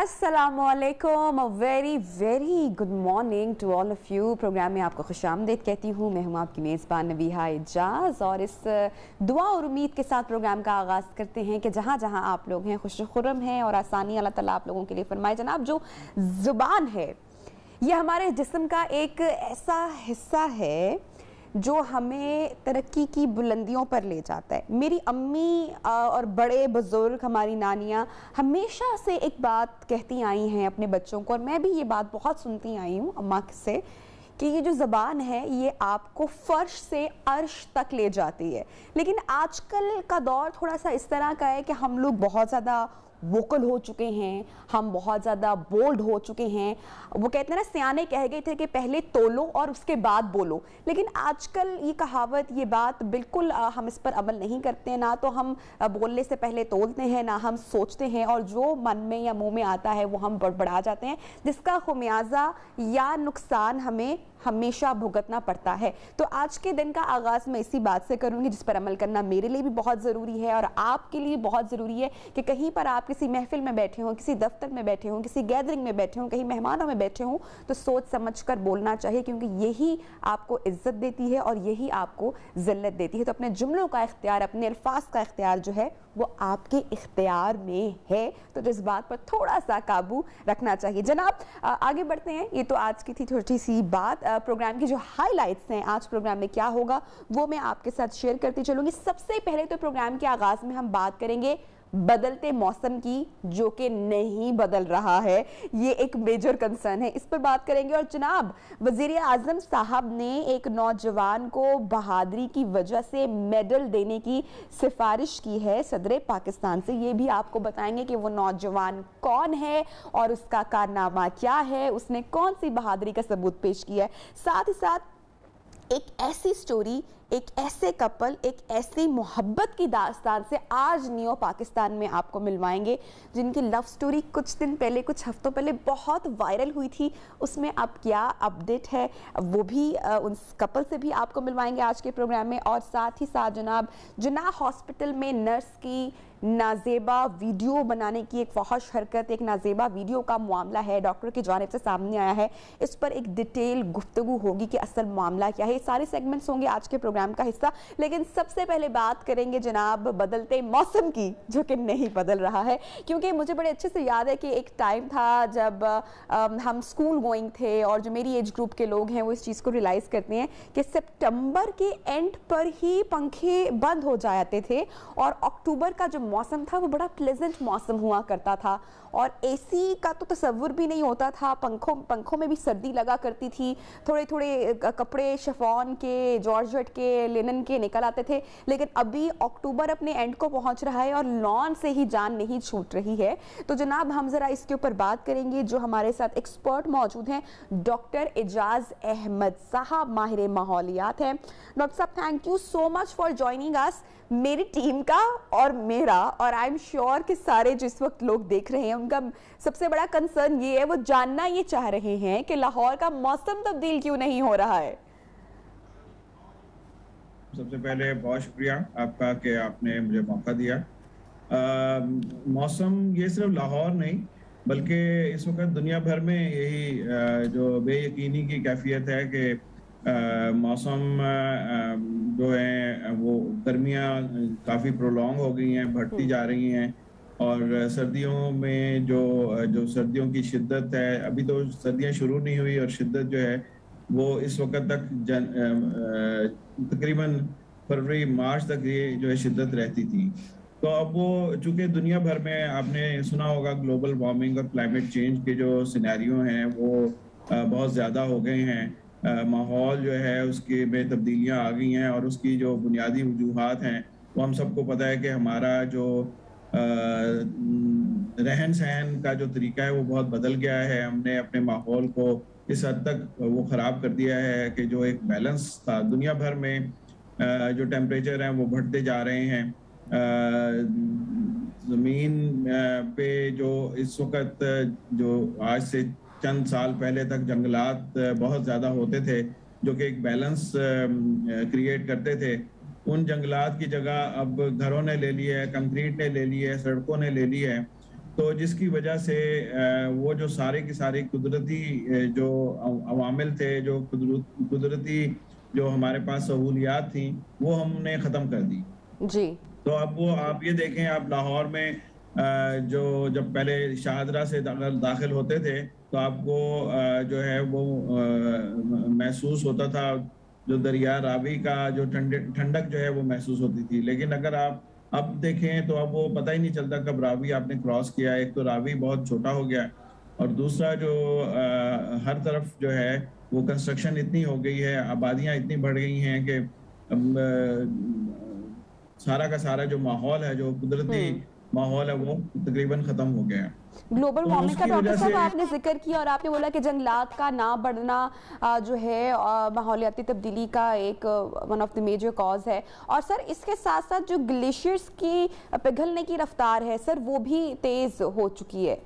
अस्सलामुअलैकुम, very very good morning to all of you. Program में आपको खुशामदीद कहती हूँ। मैं हूँ आपकी मेज़बान नबीहा एजाज और इस दुआ और उम्मीद के साथ प्रोग्राम का आगाज़ करते हैं कि जहाँ जहाँ आप लोग हैं खुश खुर्रम हैं और आसानी अल्लाह ताला आप लोगों के लिए फरमाए। जनाब, जो ज़ुबान है ये हमारे जिस्म का एक ऐसा हिस्सा है जो हमें तरक्की की बुलंदियों पर ले जाता है। मेरी अम्मी और बड़े बुजुर्ग, हमारी नानियाँ हमेशा से एक बात कहती आई हैं अपने बच्चों को, और मैं भी ये बात बहुत सुनती आई हूँ अम्मा से, कि ये जो ज़बान है ये आपको फ़र्श से अर्श तक ले जाती है। लेकिन आजकल का दौर थोड़ा सा इस तरह का है कि हम लोग बहुत ज़्यादा वोकल हो चुके हैं, हम बहुत ज़्यादा बोल्ड हो चुके हैं। वो कहते हैं ना, सियाने कह गए थे कि पहले तोलो और उसके बाद बोलो। लेकिन आजकल ये कहावत, ये बात बिल्कुल हम इस पर अमल नहीं करते हैं। ना तो हम बोलने से पहले तोलते हैं, ना हम सोचते हैं, और जो मन में या मुंह में आता है वो हम बड़बड़ा जाते हैं, जिसका खुमियाजा या नुकसान हमें हमेशा भुगतना पड़ता है। तो आज के दिन का आगाज़ मैं इसी बात से करूंगी, जिस पर अमल करना मेरे लिए भी बहुत ज़रूरी है और आपके लिए बहुत ज़रूरी है कि कहीं पर आप किसी महफिल में बैठे हों, किसी दफ्तर में बैठे हों, किसी गैदरिंग में बैठे हों, कहीं मेहमानों में बैठे हों, तो सोच समझ कर बोलना चाहिए, क्योंकि यही आपको इज्जत देती है और यही आपको ज़िल्लत देती है। तो अपने जुमलों का इख्तियार, अपने अल्फाज का इख्तियार जो है वो आपके इख्तियार में है, तो इस बात पर थोड़ा सा काबू रखना चाहिए। जनाब, आगे बढ़ते हैं। ये तो आज की थी छोटी सी बात। प्रोग्राम की जो हाइलाइट्स हैं, आज प्रोग्राम में क्या होगा वो मैं आपके साथ शेयर करती चलूंगी। सबसे पहले तो प्रोग्राम के आगाज में हम बात करेंगे बदलते मौसम की, जो कि नहीं बदल रहा है। ये एक मेजर कंसर्न है, इस पर बात करेंगे। और जनाब, वजीर आजम साहब ने एक नौजवान को बहादुरी की वजह से मेडल देने की सिफारिश की है सदर पाकिस्तान से। ये भी आपको बताएंगे कि वो नौजवान कौन है और उसका कारनामा क्या है, उसने कौन सी बहादुरी का सबूत पेश किया है। साथ ही साथ एक ऐसी स्टोरी, एक ऐसे कपल, एक ऐसी मोहब्बत की दास्तान से आज नियो पाकिस्तान में आपको मिलवाएंगे, जिनकी लव स्टोरी कुछ दिन पहले, कुछ हफ्तों पहले बहुत वायरल हुई थी। उसमें अब क्या अपडेट है वो भी उन कपल से भी आपको मिलवाएंगे आज के प्रोग्राम में। और साथ ही साथ जनाब, जिन्ना हॉस्पिटल में नर्स की नाजेबा वीडियो बनाने की एक फहश हरकत, एक नाजेबा वीडियो का मामला है, डॉक्टर की जानिब से सामने आया है। इस पर एक डिटेल गुफ्तगू होगी कि असल मामला क्या है। सारे सेगमेंट्स होंगे आज के प्रोग्राम का हिस्सा। लेकिन सबसे पहले बात करेंगे जनाब बदलते मौसम की, जो कि नहीं बदल रहा है। क्योंकि मुझे बड़े अच्छे से याद है कि एक टाइम था जब हम स्कूल गोइंग थे, और जो मेरी एज ग्रुप के लोग हैं वो इस चीज़ को रियलाइज़ करते हैं कि सितंबर के एंड पर ही पंखे बंद हो जाते थे और अक्टूबर का जो मौसम था वो बड़ा प्लेजेंट मौसम हुआ करता था, और एसी का तो तसव्वुर भी नहीं होता था। पंखों में भी सर्दी लगा करती थी। थोड़े थोड़े कपड़े शिफॉन के, जॉर्जेट के, लिनन के निकल आते थे। लेकिन अभी अक्टूबर अपने एंड को पहुंच रहा है और लॉन से ही जान नहीं छूट रही है। तो जनाब, हम जरा इसके ऊपर बात करेंगे। जो हमारे साथ एक्सपर्ट मौजूद हैं, डॉक्टर एजाज अहमद साहब, माहिर माहौलियात हैं। डॉक्टर साहब, thank you so much for joining अस। मेरी टीम का और मेरा, और आई एम श्योर कि सारे जो इस वक्त लोग देख रहे हैं, उनका सबसे बड़ा कंसर्न ये है, वो जानना ये चाह रहे हैं कि लाहौर का मौसम तब्दील क्यों नहीं हो रहा है। सबसे पहले बहुत शुक्रिया आपका कि आपने मुझे मौका दिया। मौसम ये सिर्फ लाहौर नहीं बल्कि इस वक्त दुनिया भर में यही जो बेयकीनी की कैफियत है कि मौसम जो है वो गर्मियाँ काफ़ी प्रोलॉन्ग हो गई हैं, बढ़ती जा रही हैं, और सर्दियों में जो सर्दियों की शिद्दत है, अभी तो सर्दियाँ शुरू नहीं हुई और शिद्दत जो है वो इस वक्त तक तकरीबन फरवरी मार्च तक ये जो है शिद्दत रहती थी। तो अब वो चूँकि दुनिया भर में आपने सुना होगा ग्लोबल वार्मिंग और क्लाइमेट चेंज के जो सिनेरियो हैं वो बहुत ज़्यादा हो गए हैं। माहौल जो है उसके में तब्दीलियाँ आ गई हैं, और उसकी जो बुनियादी वजूहात हैं वो हम सबको पता है कि हमारा जो रहन सहन का जो तरीका है वो बहुत बदल गया है। हमने अपने माहौल को इस हद तक वो ख़राब कर दिया है कि जो एक बैलेंस था दुनिया भर में, जो टेम्परेचर हैं वो बढ़ते जा रहे हैं। ज़मीन पे जो इस वक्त जो आज से चंद साल पहले तक जंगलात बहुत ज़्यादा होते थे, जो कि एक बैलेंस क्रिएट करते थे, उन जंगलात की जगह अब घरों ने ले ली है, कंक्रीट ने ले ली है, सड़कों ने ले ली है, तो जिसकी वजह से वो जो सारे की सारी कुदरती जो अवामिल थे, जो कुदरती जो हमारे पास सहूलियात थी, वो हमने ख़त्म कर दी। जी। तो अब वो आप ये देखें, आप लाहौर में जो जब पहले शाहदरा से दाखिल होते थे तो आपको जो है वो महसूस होता था, जो दरिया रावी का जो ठंडक जो है वो महसूस होती थी। लेकिन अगर आप अब देखें तो अब वो पता ही नहीं चलता कब रावी आपने क्रॉस किया। एक तो रावी बहुत छोटा हो गया और दूसरा जो हर तरफ जो है वो कंस्ट्रक्शन इतनी हो गई है, आबादियां इतनी बढ़ गई हैं कि सारा का सारा जो माहौल है, जो कुदरती माहौल है, वो तकरीबन खत्म हो गया है। ग्लोबल तो वार्मिंग का उसकी डॉक्टर वजह साहब से आपने जिक्र किया और आपने बोला कि जंगलात का ना बढ़ना जो है माहौलियाती तब्दीली का एक one of the major cause है। और सर इसके साथ साथ जो ग्लेशियर्स की पिघलने की रफ्तार है सर, वो भी तेज हो चुकी है।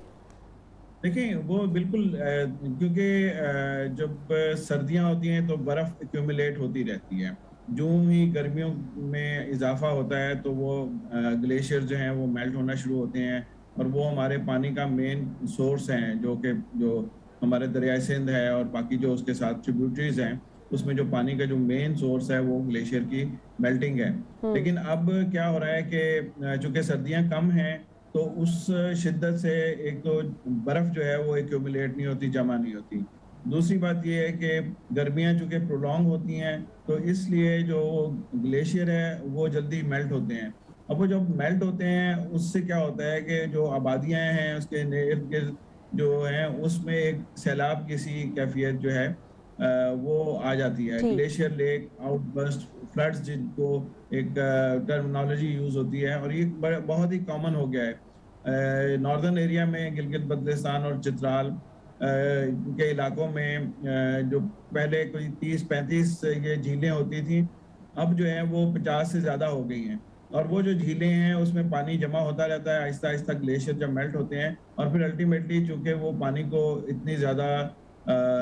देखिए वो बिल्कुल क्योंकि जब सर्दियां होती हैं तो बर्फ एक्यूमुलेट होती रहती है। जो ही गर्मियों में इजाफा होता है तो वो ग्लेशियर जो हैं वो मेल्ट होना शुरू होते हैं और वो हमारे पानी का मेन सोर्स हैं, जो हमारे दरियाए सिंध है और बाकी जो उसके साथ ट्रिब्यूटरीज हैं, उसमें जो पानी का जो मेन सोर्स है वो ग्लेशियर की मेल्टिंग है। लेकिन अब क्या हो रहा है कि चूंकि सर्दियां कम हैं तो उस शिद्दत से एक तो बर्फ जो है वो एक्यूमुलेट नहीं होती, जमा नहीं होती। दूसरी बात ये है कि गर्मियां चूंकि प्रोलॉन्ग होती हैं तो इसलिए जो ग्लेशियर है वो जल्दी मेल्ट होते हैं। अब वो जब मेल्ट होते हैं उससे क्या होता है कि जो आबादियां हैं उसके इर्द गिर्द जो हैं उसमें एक सैलाब की सी कैफियत जो है वो आ जाती है। ग्लेशियर लेक आउटबर्स्ट फ्लड्स जिनको एक टर्मिनोलॉजी यूज होती है और ये बहुत ही कॉमन हो गया है नॉर्दर्न एरिया में, गिलगित बल्तिस्तान और चित्राल के इलाकों में। जो पहले कोई 30-35 ये झीलें होती थी, अब जो है वो 50 से ज्यादा हो गई हैं। और वो जो झीलें हैं उसमें पानी जमा होता रहता है, आहिस्ता आहिस्ता ग्लेशियर जब मेल्ट होते हैं और फिर अल्टीमेटली चूंकि वो पानी को इतनी ज्यादा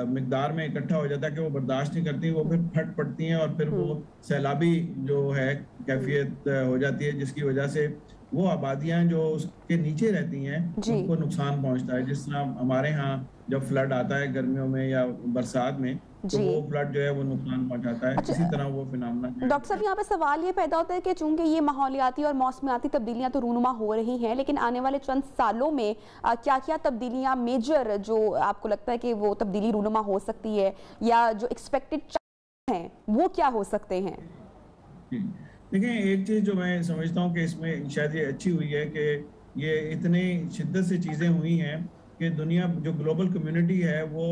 मिकदार में इकट्ठा हो जाता है कि वो बर्दाश्त नहीं करती, वो फिर फट पड़ती हैं और फिर वो सैलाबी जो है कैफियत हो जाती है, जिसकी वजह से वो आबादियां जो उसके नीचे रहती हैं उनको नुकसान पहुंचता है। जिस तरह हमारे यहाँ जब फ्लड आता है गर्मियों में या बरसात में तो वो फ्लड जो है वो नुकसान पहुंचाता है। इसी तरह वो फिनोमेना। डॉक्टर साहब यहाँ पे सवाल ये पैदा होता है कि चूंकि ये माहौलियाती और मौसमियाती तब्दीलियां तो रूनुमा हो रही हैं, लेकिन आने वाले चंद सालों में क्या क्या तब्दीलियां मेजर जो आपको लगता है कि वो तब्दीली रूनुमा हो सकती है या जो एक्सपेक्टेड हैं वो क्या हो सकते हैं? देखिए एक चीज जो मैं समझता हूँ कि इसमें शायद ये अच्छी हुई है कि ये इतनी शिद्दत से चीजें हुई हैं कि दुनिया जो ग्लोबल कम्युनिटी है वो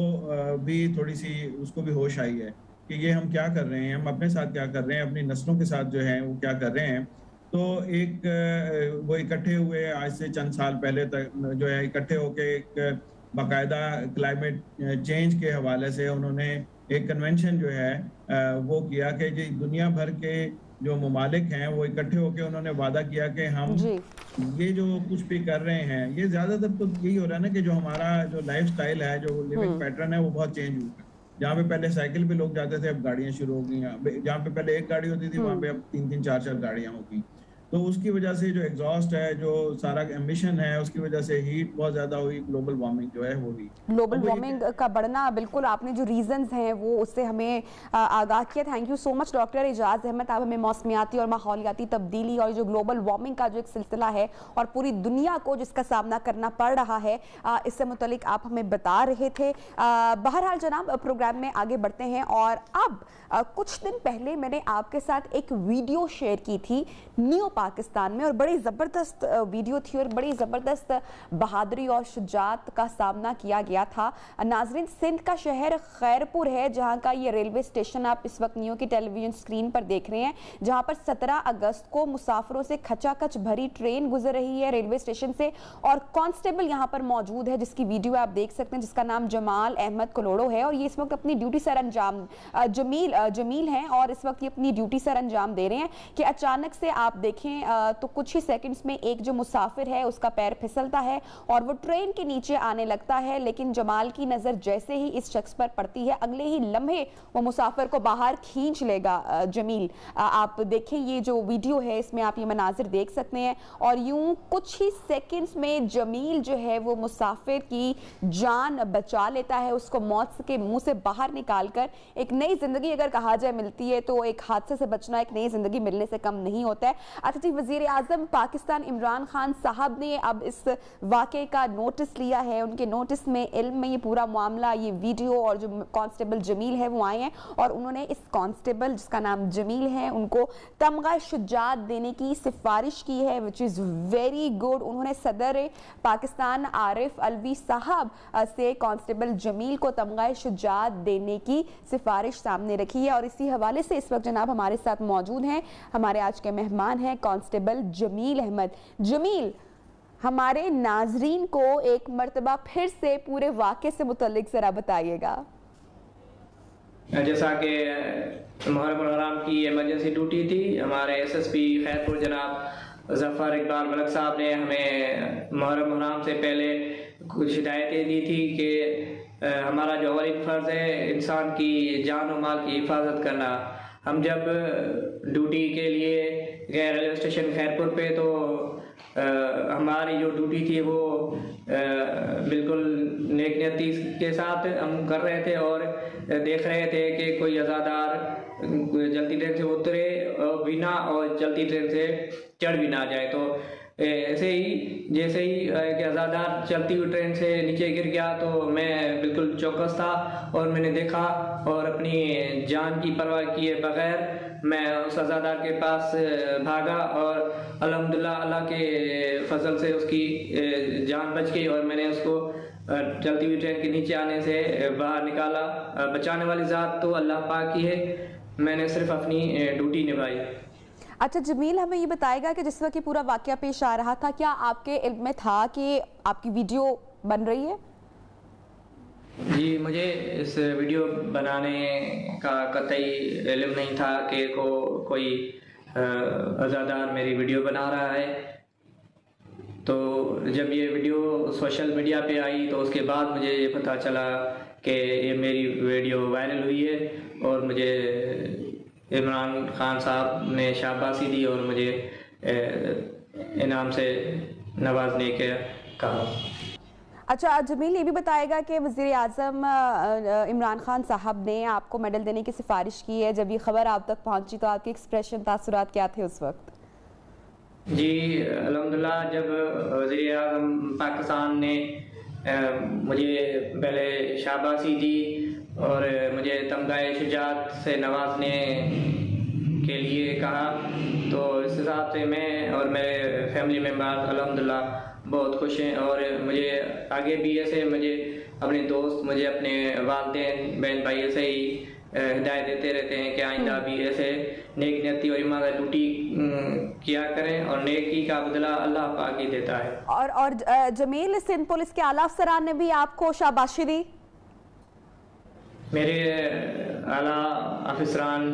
भी थोड़ी सी उसको भी होश आई है कि ये हम क्या कर रहे हैं, हम अपने साथ क्या कर रहे हैं, अपनी नस्लों के साथ जो है वो क्या कर रहे हैं। तो एक वो इकट्ठे हुए आज से चंद साल पहले तक जो है इकट्ठे होके एक बाकायदा क्लाइमेट चेंज के हवाले से उन्होंने एक कन्वेंशन जो है वो किया कि दुनिया भर के जो ममालिक हैं वो इकट्ठे होकर उन्होंने वादा किया कि हम ये जो कुछ भी कर रहे हैं, ये ज्यादातर तो यही हो रहा है ना कि जो हमारा जो लाइफस्टाइल है, जो लिविंग पैटर्न है वो बहुत चेंज हुआ है। जहाँ पे पहले साइकिल पे लोग जाते थे अब गाड़ियां शुरू हो गई, जहाँ पे पहले एक गाड़ी होती थी वहाँ पे अब 3-3, 4-4 गाड़ियां हो गई। तो उसकी वजह से जो एग्जॉस्ट है, जो सारा एमिशन है, उसकी वजह से हीट बहुत ज्यादा हुई, ग्लोबल वार्मिंग जो है वो हुई। ग्लोबल वार्मिंग का बढ़ना, बिल्कुल आपने जो रीजंस हैं वो उससे हमें आगाह किया। Thank you so much doctor Ejaz Ahmed. आप हमें मौसमियाती और माहौलियाती तब्दीली और जो ग्लोबल वार्मिंग का जो एक सिलसिला है और पूरी दुनिया को जिसका सामना करना पड़ रहा है इससे मुतालिक आप हमें बता रहे थे। बहरहाल जनाब प्रोग्राम में आगे बढ़ते हैं और अब कुछ दिन पहले मैंने आपके साथ एक वीडियो शेयर की थी न्यू पाकिस्तान में और बड़ी ज़बरदस्त वीडियो थी और बड़ी ज़बरदस्त बहादुरी और शुजात का सामना किया गया था। नाजरीन, सिंध का शहर खैरपुर है जहां का ये रेलवे स्टेशन आप इस वक्त न्यू की टेलीविजन स्क्रीन पर देख रहे हैं, जहां पर 17 अगस्त को मुसाफिरों से खचाखच भरी ट्रेन गुजर रही है रेलवे स्टेशन से और कांस्टेबल यहां पर मौजूद है जिसकी वीडियो आप देख सकते हैं, जिसका नाम जमाल अहमद कलोड़ो है और ये इस वक्त अपनी ड्यूटी सर अंजाम जमील हैं और इस वक्त ये अपनी ड्यूटी सर अंजाम दे रहे हैं कि अचानक से आप देखें हैं तो कुछ ही सेकंड्स में एक जो मुसाफिर है उसका पैर फिसलता है और वो ट्रेन के नीचे आने लगता है, लेकिन जमाल की नज़र जैसे ही इस शख्स पर पड़ती है अगले ही लम्हे वो मुसाफिर को बाहर खींच लेगा। जमील, आप देखें ये जो वीडियो है इसमें आप ये मनाजिर देख सकते हैं और यूं कुछ ही सेकंड्स में जमील जो है वो मुसाफिर की जान बचा लेता है, उसको मौत के मुंह से बाहर निकालकर एक नई जिंदगी अगर कहा जाए मिलती है तो एक हादसे से बचना एक नई जिंदगी मिलने से कम नहीं होता है। अच्छा जी, वजीर आजम पाकिस्तान इमरान खान साहब ने अब इस वाक़े का नोटिस लिया है, उनके नोटिस में इल्म में ये पूरा मामला, ये वीडियो और जो कांस्टेबल जमील है वो आए हैं और उन्होंने इस कांस्टेबल जिसका नाम जमील है उनको तमगा शुजात देने की सिफारिश की है, विच इज़ वेरी गुड। उन्होंने सदर पाकिस्तान आरिफ अलवी साहब से कांस्टेबल जमील को तमगा शुजात देने की सिफारिश सामने रखी है और इसी हवाले से इस वक्त जनाब हमारे साथ मौजूद हैं हमारे आज के मेहमान हैं कांस्टेबल जमील अहमद। जमील, हमारे नाजरीन को एक मर्तबा फिर से पूरे वाक़े से मुतल्लिक जरा बताइएगा। जैसा कि मुहर्रम हराम की इमरजेंसी ड्यूटी थी, हमारे एसएसपी खैरपुर जनाब ज़फ़र इकबाल मलिक साहब ने हमें मुहर्रम हराम से पहले कुछ हिदायतें दी थी कि हमारा जो अवली फ़र्ज़ है इंसान की जान और माल की हिफाजत करना। हम जब ड्यूटी के लिए गए रेलवे स्टेशन खैरपुर पे तो हमारी जो ड्यूटी थी वो बिल्कुल नेक नियति के साथ हम कर रहे थे और देख रहे थे कि कोई अज़ादार जल्दी ट्रेन से उतरे भी ना और जल्दी ट्रेन से चढ़ भी ना जाए। तो ऐसे ही जैसे ही कि अज़ादार चलती हुई ट्रेन से नीचे गिर गया तो मैं बिल्कुल चौकस था और मैंने देखा और अपनी जान की परवाह किए बगैर मैं उस अज़ादार के पास भागा और अल्हम्दुलिल्लाह अल्लाह के फजल से उसकी जान बच गई और मैंने उसको चलती हुई ट्रेन के नीचे आने से बाहर निकाला। बचाने वाली ज़ात तो अल्लाह पाक की है, मैंने सिर्फ अपनी ड्यूटी निभाई। अच्छा जमील, हमें ये बताएगा कि जिस वक्त ये पूरा वाक़या पेश आ रहा था क्या आपके इल्म में था कि आपकी वीडियो बन रही है? जी, मुझे इस वीडियो बनाने का कतई इल्म नहीं था कि कोई अज़ादार मेरी वीडियो बना रहा है। तो जब ये वीडियो सोशल मीडिया पे आई तो उसके बाद मुझे ये पता चला कि ये मेरी वीडियो वायरल हुई है और मुझे इमरान खान साहब ने शाबाशी दी और मुझे इनाम से नवाजने के कहा। अच्छा जमील, ये भी बताएगा कि वज़ीर आज़म इमरान खान साहब ने आपको मेडल देने की सिफारिश की है, जब ये खबर आप तक पहुंची तो आपके एक्सप्रेशन तासुरात क्या थे उस वक्त? जी अल्हम्दुलिल्लाह, जब वज़ीर आज़म पाकिस्तान ने मुझे पहले शाबाशी दी और मुझे तमगाए शुजात से नवाजने के लिए कहा तो इस हिसाब से मैं और मेरे फैमिली मेम्बर अल्हम्दुलिल्लाह बहुत खुश हैं और मुझे आगे भी ऐसे मुझे अपने दोस्त मुझे अपने वालिदैन बहन भाई ऐसे ही हिदायत देते रहते हैं कि आइंदा भी ऐसे नेक नियति और ईमानदार ड्यूटी किया करें और नेकी का बदला अल्लाह पाक ही देता है। और जमील, सिंध पुलिस के आला अफसरान ने भी आपको शाबाशी दी? मेरे आला अफसरान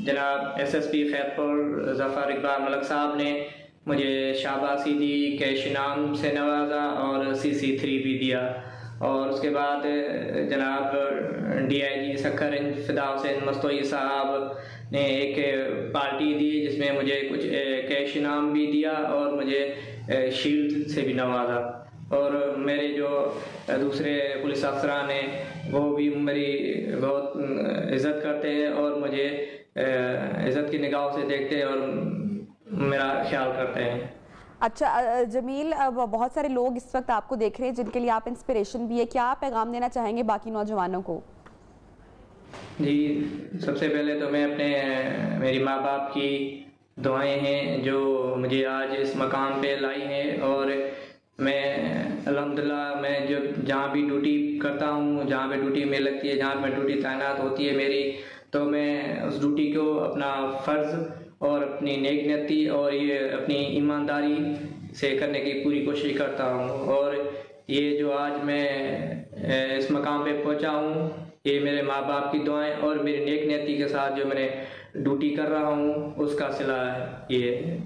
जनाब एसएसपी खैरपुर ज़फ़र इकबाल मलिक साहब ने मुझे शाबाशी दी, कैश इनाम से नवाजा और CC3 भी दिया और उसके बाद जनाब DIG सक्खर फिदा हुसैन मस्तोई साहब ने एक पार्टी दी जिसमें मुझे कुछ कैश इनाम भी दिया और मुझे शील्ड से भी नवाजा और मेरे जो दूसरे पुलिस अफसरान हैं वो भी मेरी बहुत इज़्ज़त करते हैं और मुझे इज़्ज़त की निगाहों से देखते हैं और मेरा ख्याल करते हैं। अच्छा जमील, बहुत सारे लोग इस वक्त आपको देख रहे हैं जिनके लिए आप इंस्पिरेशन भी है, क्या पैगाम देना चाहेंगे बाकी नौजवानों को? जी, सबसे पहले तो मैं मेरी माँ बाप की दुआएं हैं जो मुझे आज इस मकाम पे लाई हैं और मैं अल्हम्दुलिल्लाह मैं जहाँ भी ड्यूटी करता हूँ, जहाँ पे ड्यूटी में लगती है, जहाँ पे ड्यूटी तैनात होती है मेरी, तो मैं उस ड्यूटी को अपना फ़र्ज़ और अपनी नेक नियति और ये अपनी ईमानदारी से करने की पूरी कोशिश करता हूँ और ये जो आज मैं इस मकाम पे पहुँचा हूँ ये मेरे माँ बाप की दुआएं और मेरी नेक नियति के साथ जो मैंने ड्यूटी कर रहा हूँ, उसका सिला ये।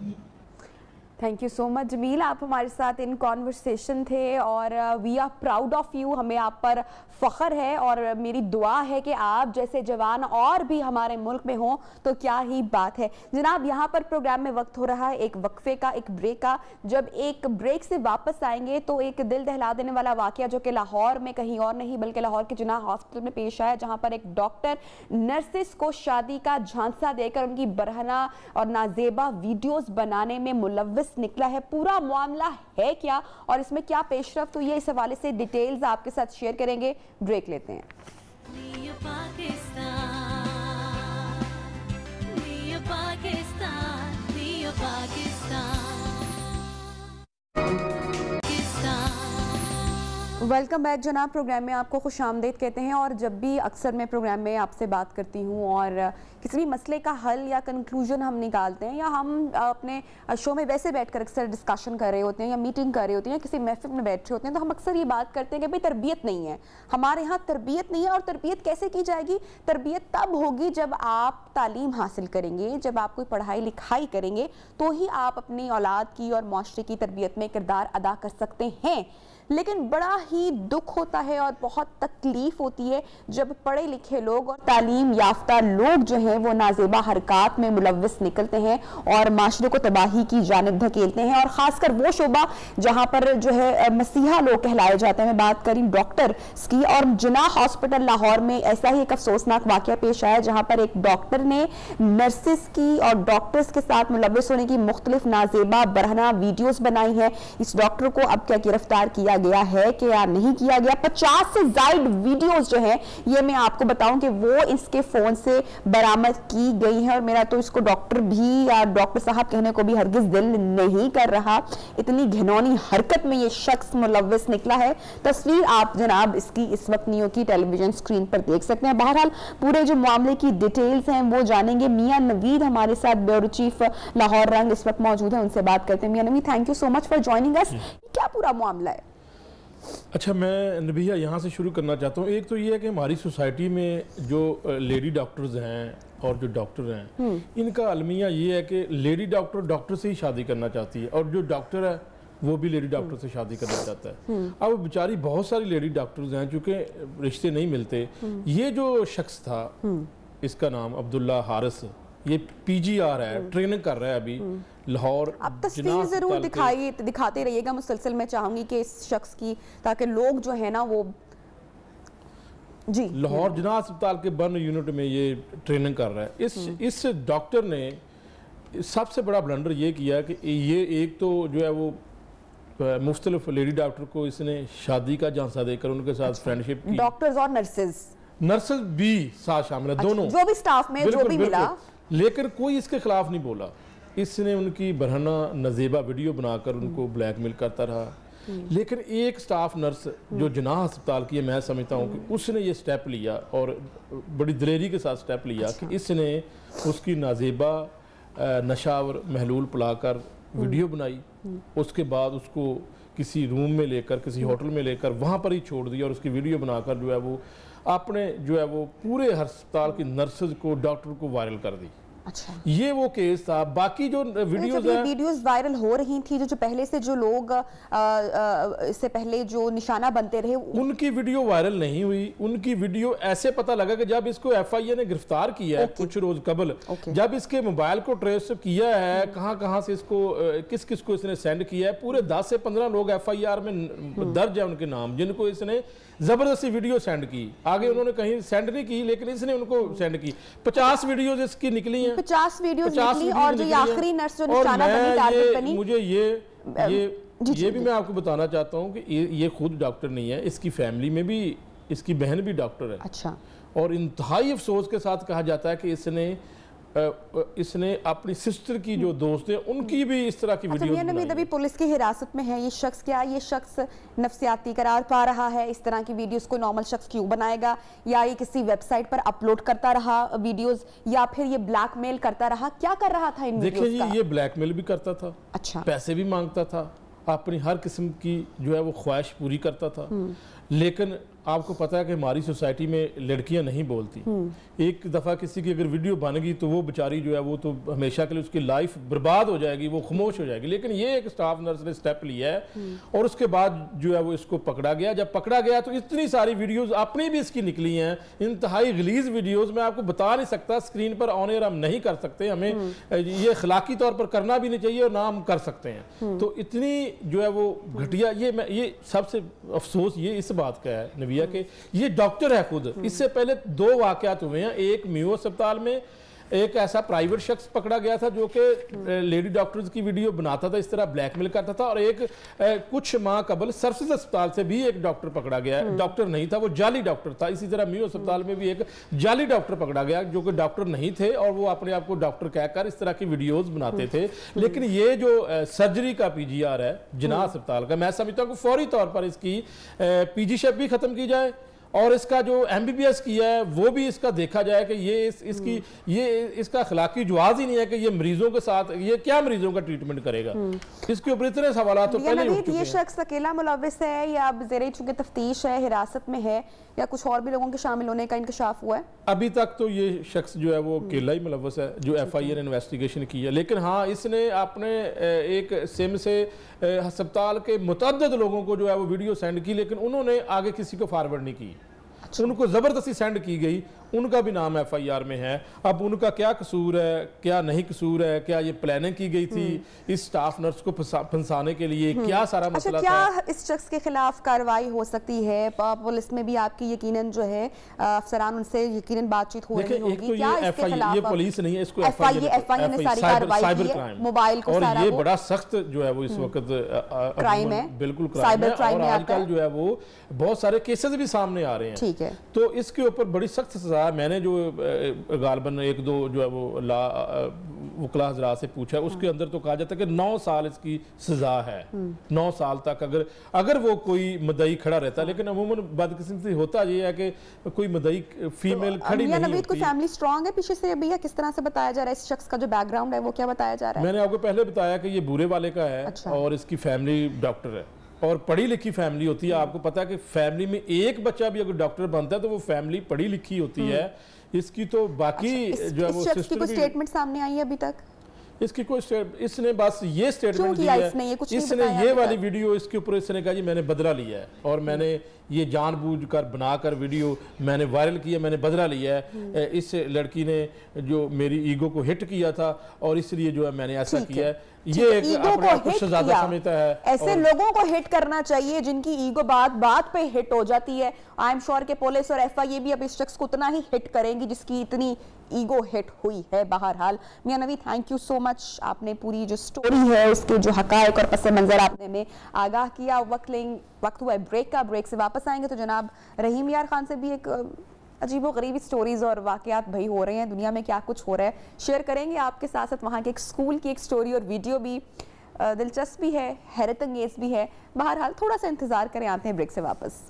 Thank you so much Jameel, आप हमारे साथ इन कॉन्वर्सेशन थे और we are proud of you, हमें आप पर फ़ख्र है और मेरी दुआ है कि आप जैसे जवान और भी हमारे मुल्क में हों तो क्या ही बात है। जनाब, यहाँ पर प्रोग्राम में वक्त हो रहा है एक वक्फे का, एक ब्रेक का। जब एक ब्रेक से वापस आएंगे तो एक दिल दहला देने वाला वाक़या जो कि लाहौर में, कहीं और नहीं बल्कि लाहौर के जिन्ना हॉस्पिटल में पेश आया, जहाँ पर एक डॉक्टर नर्सिस को शादी का झांसा देकर उनकी बरहना और नाजेबा वीडियोज़ बनाने में मुलव्वस निकला है। पूरा मामला है क्या और इसमें क्या पेशरफ्त हुई है, इस हवाले से डिटेल्स आपके साथ शेयर करेंगे। ब्रेक लेते हैं। वेलकम बैक जनाब, प्रोग्राम में आपको खुश आमदीद कहते हैं। और जब भी अक्सर मैं प्रोग्राम में आपसे बात करती हूँ और किसी भी मसले का हल या कंक्लूजन हम निकालते हैं या हम अपने शो में वैसे बैठकर अक्सर डिस्कशन कर रहे होते हैं या मीटिंग कर रहे होते हैं या किसी महफिल में बैठे होते हैं, तो हम अक्सर ये बात करते हैं कि भाई तरबियत नहीं है, हमारे यहाँ तरबियत नहीं है। और तरबियत कैसे की जाएगी? तरबियत तब होगी जब आप तालीम हासिल करेंगे, जब आप कोई पढ़ाई लिखाई करेंगे, तो ही आप अपनी औलाद की और माशरे की तरबियत में किरदार अदा कर सकते हैं। लेकिन बड़ा ही दुख होता है और बहुत तकलीफ होती है जब पढ़े लिखे लोग और तालीम याफ्ता लोग जो हैं वो नाजेबा हरकात में मुलव्वस निकलते हैं और माशरे को तबाही की जानिब धकेलते हैं। और ख़ासकर वो शोबा जहाँ पर जो है मसीहा लोग कहलाए जाते हैं। मैं बात करी डॉक्टर्स की, और जिन्ना हॉस्पिटल लाहौर में ऐसा ही एक अफसोसनाक वाक़या पेश आया जहाँ पर एक डॉक्टर ने नर्सिस की और डॉक्टर्स के साथ मुलव्वस होने की मुख्तलिफ नाजेबा बरहना वीडियोज़ बनाई है। इस डॉक्टर को अब क्या गिरफ्तार किया गया है कि या नहीं किया गया? 50 से ज़ायद वीडियोस जो है ये मैं आपको बताऊं कि वो इसके फोन से बरामद की गई है। और मेरा तो इसको डॉक्टर भी या डॉक्टर साहब कहने को भी हरगिज दिल नहीं कर रहा, इतनी घिनौनी हरकत में ये शख्स मुलव्वस निकला है। तस्वीर आप जनाब इसकी इस वक्त नियो की टेलीविजन स्क्रीन पर देख सकते हैं। बहरहाल पूरे जो मामले की डिटेल्स हैं वो जानेंगे। मियां नवीद हमारे साथ ब्यूरो चीफ लाहौर रंग इस वक्त मौजूद है, उनसे बात करते हैं। मियां Naveed, thank you so much for joining us. क्या पूरा मामला है? अच्छा, मैं नबिया यहाँ से शुरू करना चाहता हूँ। एक तो ये है कि हमारी सोसाइटी में जो लेडी डॉक्टर्स हैं और जो डॉक्टर हैं, इनका अलमिया ये है कि लेडी डॉक्टर से ही शादी करना चाहती है और जो डॉक्टर है वो भी लेडी डॉक्टर से शादी करना चाहता है। अब बेचारी बहुत सारी लेडी डॉक्टर्स हैं, चूँकि रिश्ते नहीं मिलते। ये जो शख्स था, इसका नाम अब्दुल्ला हारिस, ये PGR है, ट्रेनिंग कर रहा है अभी लाहौर। आप तस्वीर जरूर दिखाते रहिएगा मुसलसल। मैं चाहूंगी कि इस शख्स की, ताकि लोग जो है ना वो जी लाहौर जिना अस्पताल के बर्न यूनिट में ये ट्रेनिंग कर रहा है। इस डॉक्टर ने सबसे बड़ा ब्लंडर ये किया कि ये एक तो जो है वो मुख्तलिफ लेडी डॉक्टर को इसने शादी का झांसा देकर उनके साथ फ्रेंडशिप की। डॉक्टर्स और नर्सेज भी साथ शामिल है, दोनों जो भी स्टाफ में जो भी मिला, लेकिन कोई इसके खिलाफ नहीं बोला। इसने उनकी बरहना नजेबा वीडियो बनाकर उनको ब्लैकमेल करता रहा। लेकिन एक स्टाफ नर्स जो जिनाह अस्पताल की है, मैं समझता हूँ कि उसने ये स्टेप लिया और बड़ी दिलेरी के साथ स्टेप लिया कि इसने उसकी नाजेबा नशावर महलूल पिलाकर वीडियो बनाई। उसके बाद उसको किसी रूम में लेकर, किसी होटल में लेकर वहाँ पर ही छोड़ दिया और उसकी वीडियो बनाकर जो है वो आपने जो है वो पूरे अस्पताल की नर्सेज को, डॉक्टर को वायरल कर दी। अच्छा, ये वो केस था। बाकी जो वीडियोस वायरल हो रही थी, जो पहले से जो लोग इससे पहले जो निशाना बनते रहे, उनकी वीडियो वायरल नहीं हुई। उनकी वीडियो ऐसे पता लगा कि जब इसको FIA ने गिरफ्तार किया है कुछ रोज कबल, जब इसके मोबाइल को ट्रेस किया है, कहां से इसको किस किस को इसने सेंड किया है, पूरे 10 से 15 लोग FIR में दर्ज है उनके नाम, जिनको इसने जबरदस्ती वीडियो सेंड की। आगे उन्होंने कहीं सेंड नहीं की, लेकिन इसने उनको सेंड की। 50 वीडियोस इसकी निकली हैं, 50 वीडियोस निकली। और जो आखिरी नर्स जो निशाना बनी, टारगेट बनी, मुझे ये भी मैं आपको बताना चाहता हूँ कि ये खुद डॉक्टर नहीं है, इसकी फैमिली में भी इसकी बहन भी डॉक्टर है। अच्छा। और इंतहाई अफसोस के साथ कहा जाता है कि इसने अपनी सिस्टर की जो दोस्त है उनकी भी इस तरह की वीडियो बनाई। अभी पुलिस की हिरासत में है ये शख्स। क्या ये शख्स नफ्सियाती करार पा रहा है? इस तरह की वीडियोस को नॉर्मल शख्स क्यों बनाएगा? या ये किसी वेबसाइट पर अपलोड करता रहा वीडियोस, या फिर ये ब्लैकमेल करता रहा? क्या कर रहा था इन वीडियोस का? देखिए, ये ब्लैकमेल भी करता था। अच्छा। पैसे भी मांगता था, अपनी हर किस्म की जो है वो ख्वाहिश पूरी करता था। लेकिन आपको पता है कि हमारी सोसाइटी में लड़कियां नहीं बोलती। एक दफ़ा किसी की अगर वीडियो बन गई तो वो बेचारी जो है वो तो हमेशा के लिए उसकी लाइफ बर्बाद हो जाएगी, वो खामोश हो जाएगी। लेकिन ये एक स्टाफ नर्स ने स्टेप लिया है और उसके बाद जो है वो इसको पकड़ा गया। जब पकड़ा गया तो इतनी सारी वीडियोस अपनी भी इसकी निकली हैं, इंतहाई गलीज वीडियोस। मैं आपको बता नहीं सकता, स्क्रीन पर ऑन एयर हम नहीं कर सकते, हमें ये अखलाकी तौर पर करना भी नहीं चाहिए और ना हम कर सकते हैं। तो इतनी जो है वो घटिया, ये सबसे अफसोस ये इस बात का है नबिया के ये डॉक्टर है खुद। इससे पहले 2 वाकयात हुए हैं, एक मियो अस्पताल में एक ऐसा प्राइवेट शख्स पकड़ा गया था जो कि लेडी डॉक्टर्स की वीडियो बनाता था, इस तरह ब्लैकमेल करता था, और एक कुछ माह कबल सर्विसेज अस्पताल से भी एक डॉक्टर पकड़ा गया, डॉक्टर नहीं था, वो जाली डॉक्टर था। इसी तरह मियो अस्पताल में भी एक जाली डॉक्टर पकड़ा गया जो कि डॉक्टर नहीं थे और वो अपने आप को डॉक्टर कहकर इस तरह की वीडियोस बनाते थे। लेकिन ये जो सर्जरी का पीजीआर है जिनाह अस्पताल का, मैं समझता हूँ कि फौरी तौर पर इसकी पीजीशिप भी खत्म की जाए और इसका जो एमबीबीएस किया है वो भी इसका देखा जाए कि ये इसका अखलाकी जवाज ही नहीं है कि ये मरीजों के साथ ये क्या मरीजों का ट्रीटमेंट करेगा। इसके ऊपर इतने सवाल तो पहले ही उठ चुके हैं। ये शख्स अकेला मुलविस है या अब ज़ेरे चूंकि तफ्तीश है, हिरासत में है, या कुछ और भी लोगों के शामिल होने का इंकशाफ हुआ है? अभी तक तो ये शख्स जो है वो अकेला ही मुलविस है जो FIA ने इन्वेस्टिगेशन की है। लेकिन हाँ, इसने अपने एक सिम से अस्पताल के मुतअद्दिद लोगों को जो है वो वीडियो सेंड की, लेकिन उन्होंने आगे किसी को फॉरवर्ड नहीं की। उनको जबरदस्ती सेंड की गई, उनका भी नाम FIR में है। अब उनका क्या कसूर है, क्या नहीं कसूर है, क्या ये प्लानिंग की गई थी इस स्टाफ नर्स को फंसाने के लिए, क्या सारा मसला क्या था? इस शख्स के खिलाफ कार्रवाई हो सकती है? पुलिस में भी आपकी यकीनन जो है अफसरान उनसे यकीनन बातचीत हो रही होगी। ये पुलिस नहीं है, इसको FIA ने सारी कार्रवाई की है, मोबाइल को सारा, ये बड़ा सख्त जो है वो इस वक्त क्राइम है, बिल्कुल क्राइम है। और आजकल जो है वो बहुत सारे केसेस भी सामने आ रहे हैं। ठीक है, तो इसके ऊपर बड़ी सख्त सजा। मैंने जो गालबन 1-2 जो है वो वकला हजरात से पूछा, उसके अंदर तो कहा जाता है कि 9 साल इसकी सजा है। 9 साल तक अगर वो कोई मदई खड़ा रहता है। लेकिन अमूमन बदकिस्मती होता ये है कि कोई मदई फीमेल खड़ी नहीं होती। कोई फैमिली स्ट्रांग है पीछे से भैया? किस तरह से बताया जा रहा है इस शख्स का जो बैकग्राउंड है वो क्या बताया जा रहा है? मैंने आपको पहले बताया कि ये बूरे वाले का है। अच्छा। और इसकी फैमिली डॉक्टर है और पढ़ी लिखी फैमिली होती है। आपको पता है कि फैमिली में एक बच्चा भी अगर डॉक्टर बनता है तो वो फैमिली पढ़ी लिखी होती है। इसकी तो बाकी जो है वो सिस्टर स्टेटमेंट सामने आई है अभी तक? इसकी कोई इसने बस ये स्टेटमेंट दिया है, इसने ये वाली वीडियो इसके ऊपर इसने कहा जी मैंने बदला लिया है और मैंने ये जानबूझकर बनाकर वीडियो मैंने वायरल किया, मैंने बदला लिया है। इस लड़की ने जो मेरी ईगो को हिट किया था और इसलिए जो है मैंने ऐसा किया है। ये एक अपने आप को शहजादा समझता है। ऐसे लोगों को हिट करना चाहिए जिनकी ईगो बात पे हिट हो जाती है। आई एम श्योर के पुलिस और FIA भी अब इस शख्स को उतना ही हिट करेंगी जिसकी इतनी ईगो हिट हुई है। बहरहाल मियां नवी, थैंक यू सो मच, आपने पूरी जो स्टोरी है उसके जो हकायक और पस मंजर आपने में आगाह किया। वक्त हुआ है ब्रेक का, ब्रेक से वापस आएंगे तो जनाब रहीम यार खान से भी एक अजीबोगरीब स्टोरीज और वाकयात भाई हो रहे हैं, दुनिया में क्या कुछ हो रहा है शेयर करेंगे आपके साथ साथ। वहाँ के एक स्कूल की एक स्टोरी और वीडियो भी दिलचस्प भी है, हैरत अंगेज भी है। बहरहाल थोड़ा सा इंतजार करें, आते हैं ब्रेक से वापस।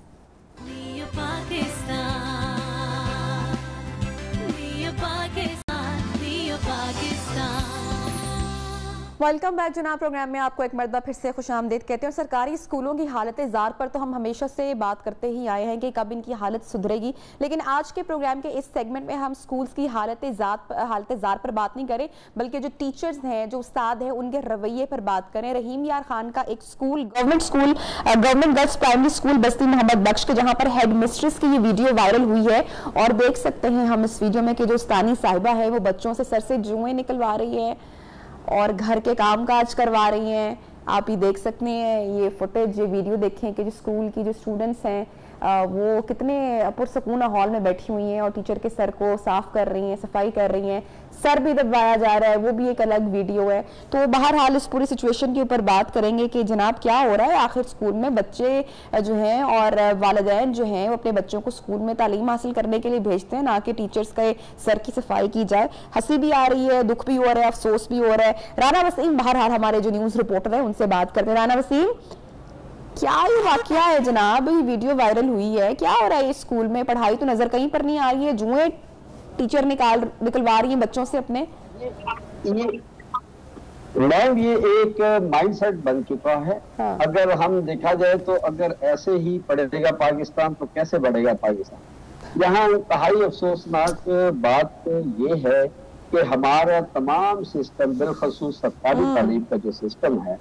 वेलकम बैक जनाब। प्रोग्राम में आपको एक मरतबा फिर से खुशामदीद कहते हैं। और सरकारी स्कूलों की हालत ज़ार पर तो हम हमेशा से बात करते ही आए हैं कि कब इनकी हालत सुधरेगी, लेकिन आज के प्रोग्राम के इस सेगमेंट में हम स्कूल्स की हालत ज़ार पर बात नहीं करें, बल्कि जो टीचर्स हैं, जो उस्ताद हैं, उनके रवैये पर बात करें। रहीम यार खान का एक school, government girls primary school बस्ती मोहम्मद बख्श के, जहाँ पर हेड मिस्ट्रेस की ये वीडियो वायरल हुई है और देख सकते हैं हम इस वीडियो में कि जो उस्तानी साहिबा है वो बच्चों से सर से जुएं निकलवा रही है और घर के काम काज करवा रही हैं। आप ही देख सकते हैं ये फुटेज, ये वीडियो देखें कि जो स्कूल की जो स्टूडेंट्स हैं वो कितने पुरसकून हॉल में बैठी हुई हैं और टीचर के सर को साफ कर रही हैं, सफाई कर रही हैं, सर भी दबाया जा रहा है, वो भी एक अलग वीडियो है। तो बहरहाल इस पूरी सिचुएशन के ऊपर बात करेंगे कि जनाब क्या हो रहा है। आखिर स्कूल में बच्चे जो हैं और वालिदैन जो हैं वो अपने बच्चों को स्कूल में तालीम हासिल करने के लिए भेजते हैं, ना कि टीचर्स के सर की सफाई की जाए। हंसी भी आ रही है, दुख भी हो रहा है, अफसोस भी हो रहा है। राना वसीम बहरहाल हमारे जो न्यूज़ रिपोर्टर है उनसे बात करते हैं। राना वसीम, क्या ये वाकया है जनाब? ये वीडियो वायरल हुई है, क्या हो रहा है इस स्कूल में? पढ़ाई तो नजर कहीं पर नहीं आ रही है, जुएं टीचर निकलवा रही है बच्चों से अपने। मैम ये एक माइंडसेट बन चुका है। हाँ। अगर हम देखा जाए तो अगर ऐसे ही बढ़ेगा पाकिस्तान तो कैसे बढ़ेगा पाकिस्तान। यहाँ इंतहाई अफसोसनाक बात ये है कि हमारा तमाम सिस्टम, बिलखसूस सरकारी तालीम का जो सिस्टम है,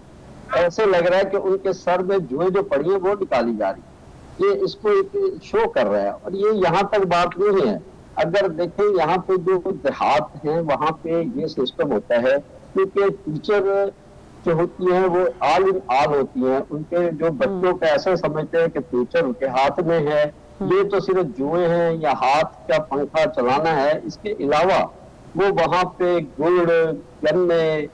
ऐसे लग रहा है कि उनके सर में जुए जो पड़ी है वो निकाली जा रही है। ये इसको एक शो कर रहा है और ये यहाँ तक बात नहीं है। अगर देखें यहाँ पे जो देहात है वहाँ पे ये सिस्टम होता है क्योंकि टीचर जो होती हैं वो आल इन आल होती हैं। उनके जो बच्चों को ऐसे समझते हैं कि फ्यूचर उनके हाथ में है, ये तो सिर्फ जुए हैं या हाथ का पंखा चलाना है। इसके अलावा वो वहाँ पे गुड़, गन्ने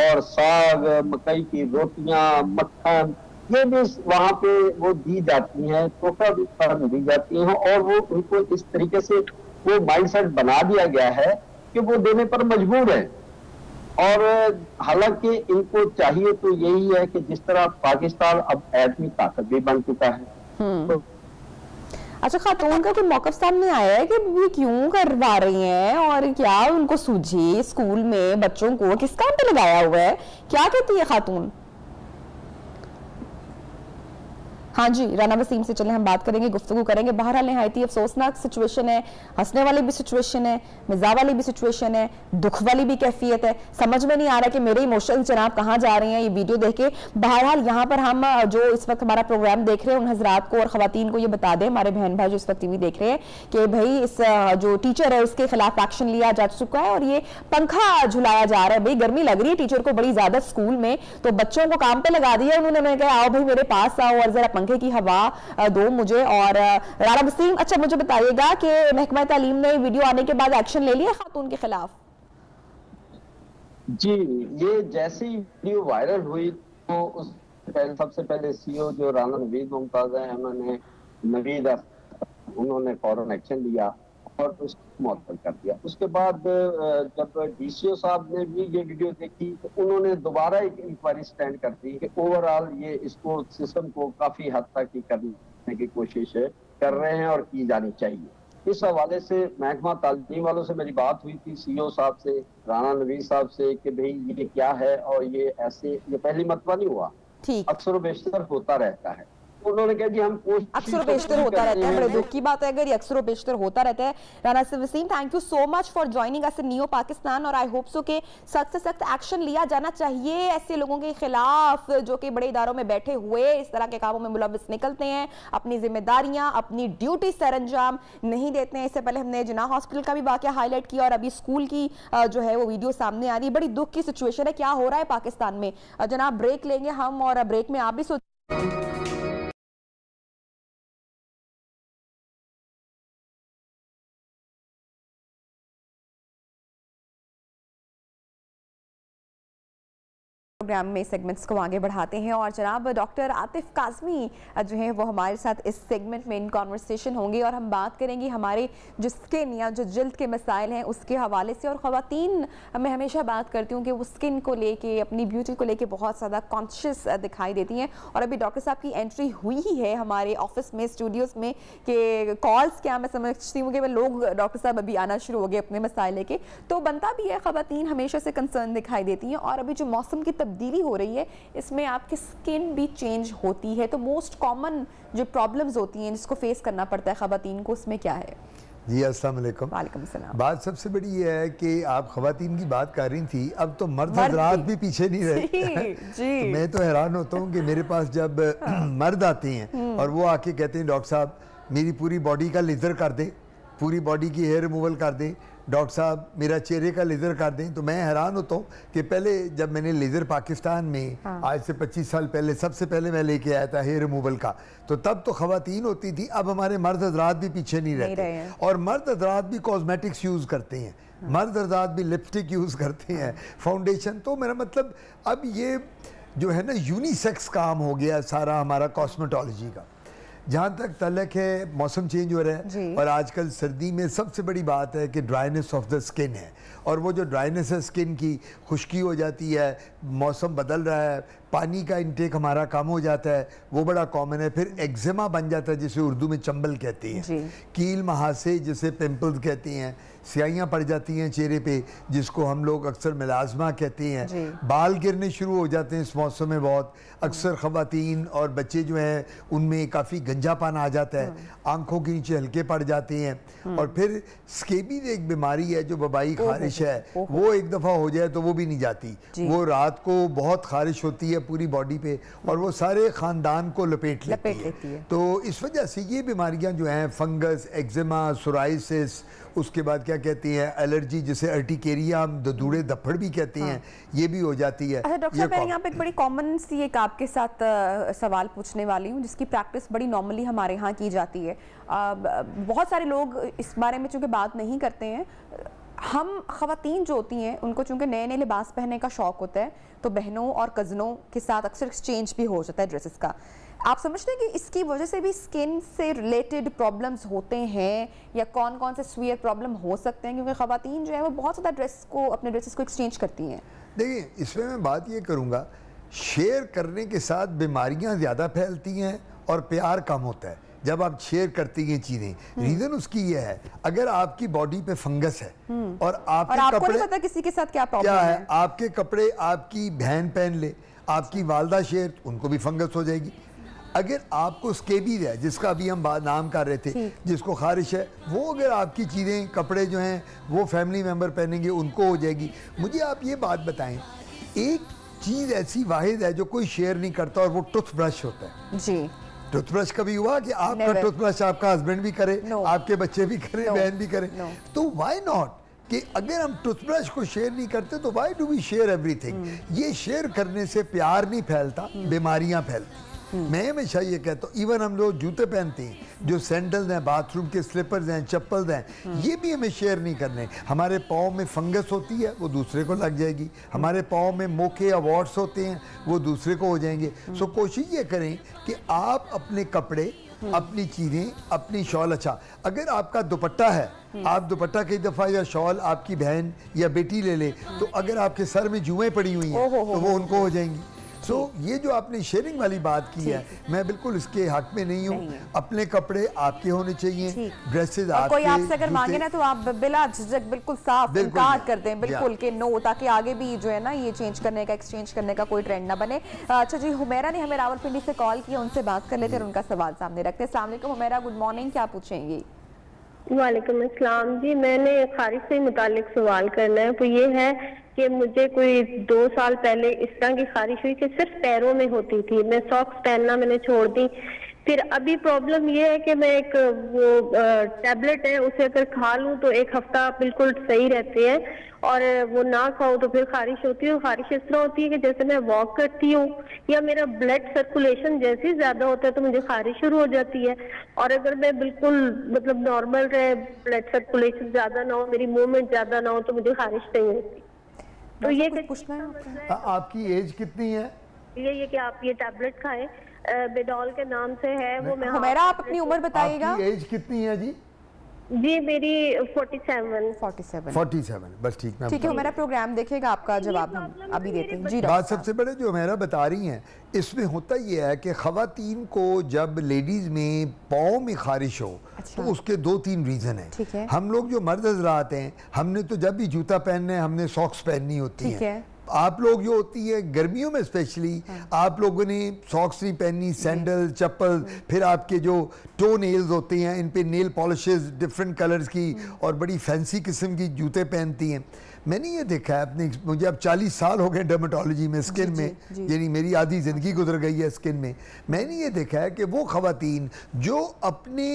और साग, मकई की रोटियां, मक्खन, ये भी वहाँ पे वो दी जाती हैं, तोहफा भी दी जाती हैं और वो उनको इस तरीके से वो माइंडसेट बना दिया गया है कि वो देने पर मजबूर है। और हालांकि इनको चाहिए तो यही है कि जिस तरह पाकिस्तान अब एटमी ताकत भी बन चुका है तो अच्छा, खातून का कोई मौकफ सामने आया है कि ये क्यों करवा रही हैं और क्या उनको सूझी स्कूल में बच्चों को किस काम पे लगाया हुआ है, क्या कहती है खातून? हाँ जी, राना वसीम से चले हम बात करेंगे, गुफ्तगू करेंगे। बहरहाल नहायती अफसोसनाक सिचुएशन है, हंसने वाली भी सिचुएशन है, मज़ा वाली भी सिचुएशन है, दुख वाली भी कैफियत है। समझ में नहीं आ रहा कि मेरे इमोशंस जनाब कहाँ जा रहे हैं ये वीडियो देख के। बहरहाल यहाँ पर हम जो इस वक्त हमारा प्रोग्राम देख रहे हैं उन हजरात को और ख़वातीन को ये बता दें, हमारे बहन भाई जो इस वक्त टीवी देख रहे हैं, कि भाई इस जो टीचर है उसके खिलाफ एक्शन लिया जा चुका है और ये पंखा झुलाया जा रहा है। भाई गर्मी लग रही है टीचर को बड़ी ज्यादा स्कूल में, तो बच्चों को काम पे लगा दिया उन्होंने, कहा आओ भाई मेरे पास आओ और जरा पंखे की हवा दो मुझे। और राना वसीम, अच्छा मुझे बताइएगा कि महकमा तालीम ने वीडियो आने के बाद एक्शन ले लिया खातून के खिलाफ? जी, ये जैसे ही वीडियो वायरल हुई तो उस सबसे पहले सीईओ जो राना नवीद मुमताज है, उन्होंने फौरन एक्शन लिया और उसको मुअत्तल कर दिया। उसके बाद जब डीसीओ साहब ने भी ये वीडियो देखी तो उन्होंने दोबारा एक इंक्वायरी स्टैंड कर दी कि ओवरऑल ये इसको सिस्टम को काफी हद तक ही करने की कोशिश कर रहे हैं और की जानी चाहिए। इस हवाले से महकमा तालीम वालों से मेरी बात हुई थी, सीईओ साहब से, राना नवीद साहब से, कि भाई ये क्या है और ये ऐसे ये पहली मरतबा नहीं हुआ, अक्सर बेशतर होता रहता है। उन्होंने कहा कि हम अक्सर बेशतर होता रहता है, बड़े दुख की बात है अगर ये अक्सर बेशतर होता रहता है। Rana Waseem, thank you so much for joining us in new Pakistan और आई होप सो के सख्त से सख्त एक्शन लिया जाना चाहिए ऐसे लोगों के खिलाफ जो कि बड़े इदारों में बैठे हुए इस तरह के कामों में मुलविस निकलते हैं, अपनी जिम्मेदारियां, अपनी ड्यूटी सर अंजाम नहीं देते हैं। इससे पहले हमने जिन्ना हॉस्पिटल का भी वाकया हाईलाइट किया और अभी स्कूल की जो है वो वीडियो सामने आ रही है। बड़ी दुख की सिचुएशन है, क्या हो रहा है पाकिस्तान में। जनाब ब्रेक लेंगे हम और ब्रेक में आप भी सोच प्रोग्राम में सेगमेंट्स को आगे बढ़ाते हैं और जनाब डॉक्टर आतिफ काज़मी जो है वो हमारे साथ इस सेगमेंट में इन कॉन्वर्सेशन होंगे और हम बात करेंगे हमारे जो स्किन या जो जल्द के मसाइल हैं उसके हवाले से। और ख़वातीन मैं हमेशा बात करती हूँ कि वो स्किन को लेके, अपनी ब्यूटी को लेके बहुत ज़्यादा कॉन्शियस दिखाई देती हैं। और अभी डॉक्टर साहब की एंट्री हुई ही है हमारे ऑफिस में, स्टूडियोज़ में, कि कॉल्स क्या मैं समझती हूँ कि वह लोग डॉक्टर साहब अभी आना शुरू हो गए अपने मसाइल लेके, तो बनता भी है ख़वातीन हमेशा से कंसर्न दिखाई देती हैं। और अभी जो मौसम की तब्दीली हो रही है इसमें आपकी स्किन भी चेंज होती है, तो मोस्ट कॉमन जो प्रॉब्लम्स होती हैं जिसको फेस करना पड़ता है ख़वातीन को, उसमें क्या है? जी अस्सलाम वालेकुम। वालेकुम सलाम। बात सबसे बड़ी ये है कि आप ख़वातीन की बात कर रही थी, अब तो मर्द हज़रात भी पीछे नहीं रहे। जी। तो मैं तो हैरान होता हूँ कि मेरे पास जब मर्द आते हैं और वो आके कहते हैं डॉक्टर साहब मेरी पूरी बॉडी का लेज़र कर दें, पूरी बॉडी की हेयर रिमूवल कर दें, डॉक्टर साहब मेरा चेहरे का लेज़र कर दें, तो मैं हैरान होता हूँ कि पहले जब मैंने लेज़र पाकिस्तान में आज से 25 साल पहले सबसे पहले मैं लेके आया था हेयर रिमूवल का, तो तब तो ख़वातीन होती थी। अब हमारे मर्द हज़रात भी पीछे नहीं रहते और मर्द हज़रात भी कॉस्मेटिक्स यूज़ करते हैं, मर्द हज़रात भी लिपस्टिक यूज़ करते हैं, फाउंडेशन। तो मेरा मतलब अब ये जो है ना यूनिसेक्स काम हो गया सारा हमारा कॉस्मेटोलॉजी का। जहाँ तक तलक है मौसम चेंज हो रहा है और आजकल सर्दी में सबसे बड़ी बात है कि ड्राइनेस ऑफ द स्किन है, और वो जो ड्राइनेस है स्किन की, खुश्की हो जाती है, मौसम बदल रहा है, पानी का इंटेक हमारा कम हो जाता है, वो बड़ा कॉमन है। फिर एक्जिमा बन जाता है जिसे उर्दू में चंबल कहते हैं, कील महासे जिसे पिंपल्स कहते हैं, स्याहियाँ पड़ जाती हैं चेहरे पे, जिसको हम लोग अक्सर मिलाजमा कहते हैं, बाल गिरने शुरू हो जाते हैं इस मौसम में बहुत, अक्सर ख़वातीन और बच्चे जो हैं उनमें काफ़ी गंजापन आ जाता है, आंखों के नीचे हल्के पड़ जाते हैं, और फिर स्केबीज एक बीमारी है जो वबाई खारिश है, वो एक दफ़ा हो जाए तो वो भी नहीं जाती, वो रात को बहुत खारिश होती है पूरी बॉडी पे और वो सारे ख़ानदान को लपेट लेती है। तो इस वजह से ये बीमारियां जो हैं, फंगस, एक्जिमा, सोराइसिस, उसके बाद क्या कहती हैं एलर्जी, जिसे अर्टिकेरिया हम ददूड़े धप्पड़ भी कहते हैं, ये भी हो जाती है। अच्छा डॉक्टर साहब, मैं यहाँ पे एक बड़ी कॉमन सी एक आपके साथ सवाल पूछने वाली हूँ, जिसकी प्रैक्टिस बड़ी नॉर्मली हमारे यहाँ की जाती है। बहुत सारे लोग इस बारे में चूँकि बात नहीं करते हैं। हम ख़वातीन जो होती हैं उनको चूँकि नए नए लिबास पहनने का शौक़ होता है, तो बहनों और कज़नों के साथ अक्सर एक्सचेंज भी हो जाता है ड्रेसेस का। आप समझते हैं कि इसकी वजह से भी स्किन से रिलेटेड प्रॉब्लम्स होते हैं, या कौन कौन से स्वीयर प्रॉब्लम हो सकते हैं, क्योंकि ख़वातीन जो है वो बहुत ज़्यादा अपने ड्रेसेस को एक्सचेंज करती हैं? देखिए, इसमें मैं बात ये करूँगा, शेयर करने के साथ बीमारियाँ ज़्यादा फैलती हैं और प्यार कम होता है जब आप शेयर करती हैं चीज़ें। रीज़न उसकी ये है, अगर आपकी बॉडी पे फंगस है और आपके कपड़े, नहीं पता किसी के साथ क्या प्रॉब्लम है, आपके कपड़े आपकी बहन पहन ले, आपकी वालदा शेयर, उनको भी फंगस हो जाएगी। अगर आपको स्केबीज है, जिसका अभी हम नाम कर रहे थे, जिसको खारिश है, वो अगर आपकी चीज़ें, कपड़े जो हैं वो फैमिली मेम्बर पहनेंगे, उनको हो जाएगी। मुझे आप ये बात बताएं, एक चीज़ ऐसी वाहिद है जो कोई शेयर नहीं करता, और वो टूथब्रश होता है जी। टूथब्रश कभी हुआ कि आपका टूथब्रश आपका हस्बैंड भी करे, आपके बच्चे भी करें, बहन भी करें? तो वाई नॉट कि अगर हम टूथब्रश को शेयर नहीं करते तो why do we share everything? ये शेयर करने से प्यार नहीं फैलता, बीमारियां फैलती। मैं हमेशा ये कहता हूँ, इवन हम लोग जूते पहनते हैं, जो सैंडल्स हैं, बाथरूम के स्लीपर्स हैं, चप्पल्स हैं, ये भी हमें शेयर नहीं करने। हमारे पाँव में फंगस होती है, वो दूसरे को लग जाएगी। हमारे पाँव में मोके या वॉट्स होते हैं, वो दूसरे को हो जाएंगे। सो कोशिश ये करें कि आप अपने कपड़े, अपनी चीज़ें, अपनी शॉल, अच्छा अगर आपका दुपट्टा है, आप दुपट्टा कई दफ़ा या शॉल आपकी बहन या बेटी ले ले, तो अगर आपके सर में जुएँ पड़ी हुई हैं तो वो उनको हो जाएंगी। सो ये जो आपने शेयरिंग वाली बात की है, मैं बिल्कुल इसके हक में नहीं हूँ। अपने कपड़े आपके होने चाहिए, ड्रेसेस आपके। कोई आपसे अगर मांगे ना तो आप बिला झिझक बिल्कुल साफ इनकार कर दें, बिल्कुल कि नो, ताकि आगे भी जो है ना ये चेंज करने का, एक्सचेंज करने का कोई ट्रेंड ना बने। अच्छा जी, हुमैरा ने हमें रावलपिंडी से कॉल किया, उनसे बात कर लेते हैं और उनका सवाल सामने रखते हैं। अस्सलाम वालेकुम हुमैरा, गुड मॉर्निंग, क्या पूछेंगी? वालेकुम अस्सलाम जी, मैंने खारिज से मुतालिक सवाल करना है। तो ये है कि मुझे कोई 2 साल पहले इस तरह की खारिश हुई कि सिर्फ पैरों में होती थी, मैं सॉक्स पहनना मैंने छोड़ दी। फिर अभी प्रॉब्लम ये है कि मैं एक वो टैबलेट है, उसे अगर खा लूँ तो 1 हफ्ता बिल्कुल सही रहते हैं, और वो ना खाओ तो फिर खारिश होती है। खारिश इस तरह होती है कि जैसे मैं वॉक करती हूँ या मेरा ब्लड सर्कुलेशन जैसे ही ज्यादा होता है तो मुझे खारिश शुरू हो जाती है, और अगर मैं बिल्कुल मतलब नॉर्मल रहे, ब्लड सर्कुलेशन ज्यादा ना हो, मेरी मूवमेंट ज्यादा ना हो, तो मुझे खारिश नहीं होती। तो ये पूछना है आपकी एज कितनी है? ये कि आप ये टैबलेट खाएं, बेडॉल के नाम से है वो। मैं हुमैरा, आप अपनी उम्र बताइएगा। आपकी एज कितनी है जी? जी मेरी 47। 47, बस ठीक है। ठीक है, हमारा प्रोग्राम देखेगा, आपका जवाब हम अभी देते हैं जी। बात सबसे बड़े जो मेरा बता रही हैं, इसमें होता ये है कि ख़वातीन को जब लेडीज़ में पाँव में खारिश हो, तो उसके 2-3 रीज़न हैं। हम लोग जो मर्द हज़रात हैं, हमने तो जब भी जूता पहनना है हमने सॉक्स पहननी होती है। आप लोग जो होती है गर्मियों में स्पेशली, आप लोगों ने सॉक्स नहीं पहननी, सैंडल, चप्पल, फिर आपके जो टो नेल्स होते हैं, इन पे नेल पॉलिशेस डिफरेंट कलर्स की और बड़ी फैंसी किस्म की जूते पहनती हैं। मैंने ये देखा है अपने, मुझे अब 40 साल हो गए डर्मेटोलॉजी में, स्किन में, यानी मेरी आधी ज़िंदगी गुजर गई है स्किन में। मैंने ये देखा है कि वो ख़वातीन जो अपने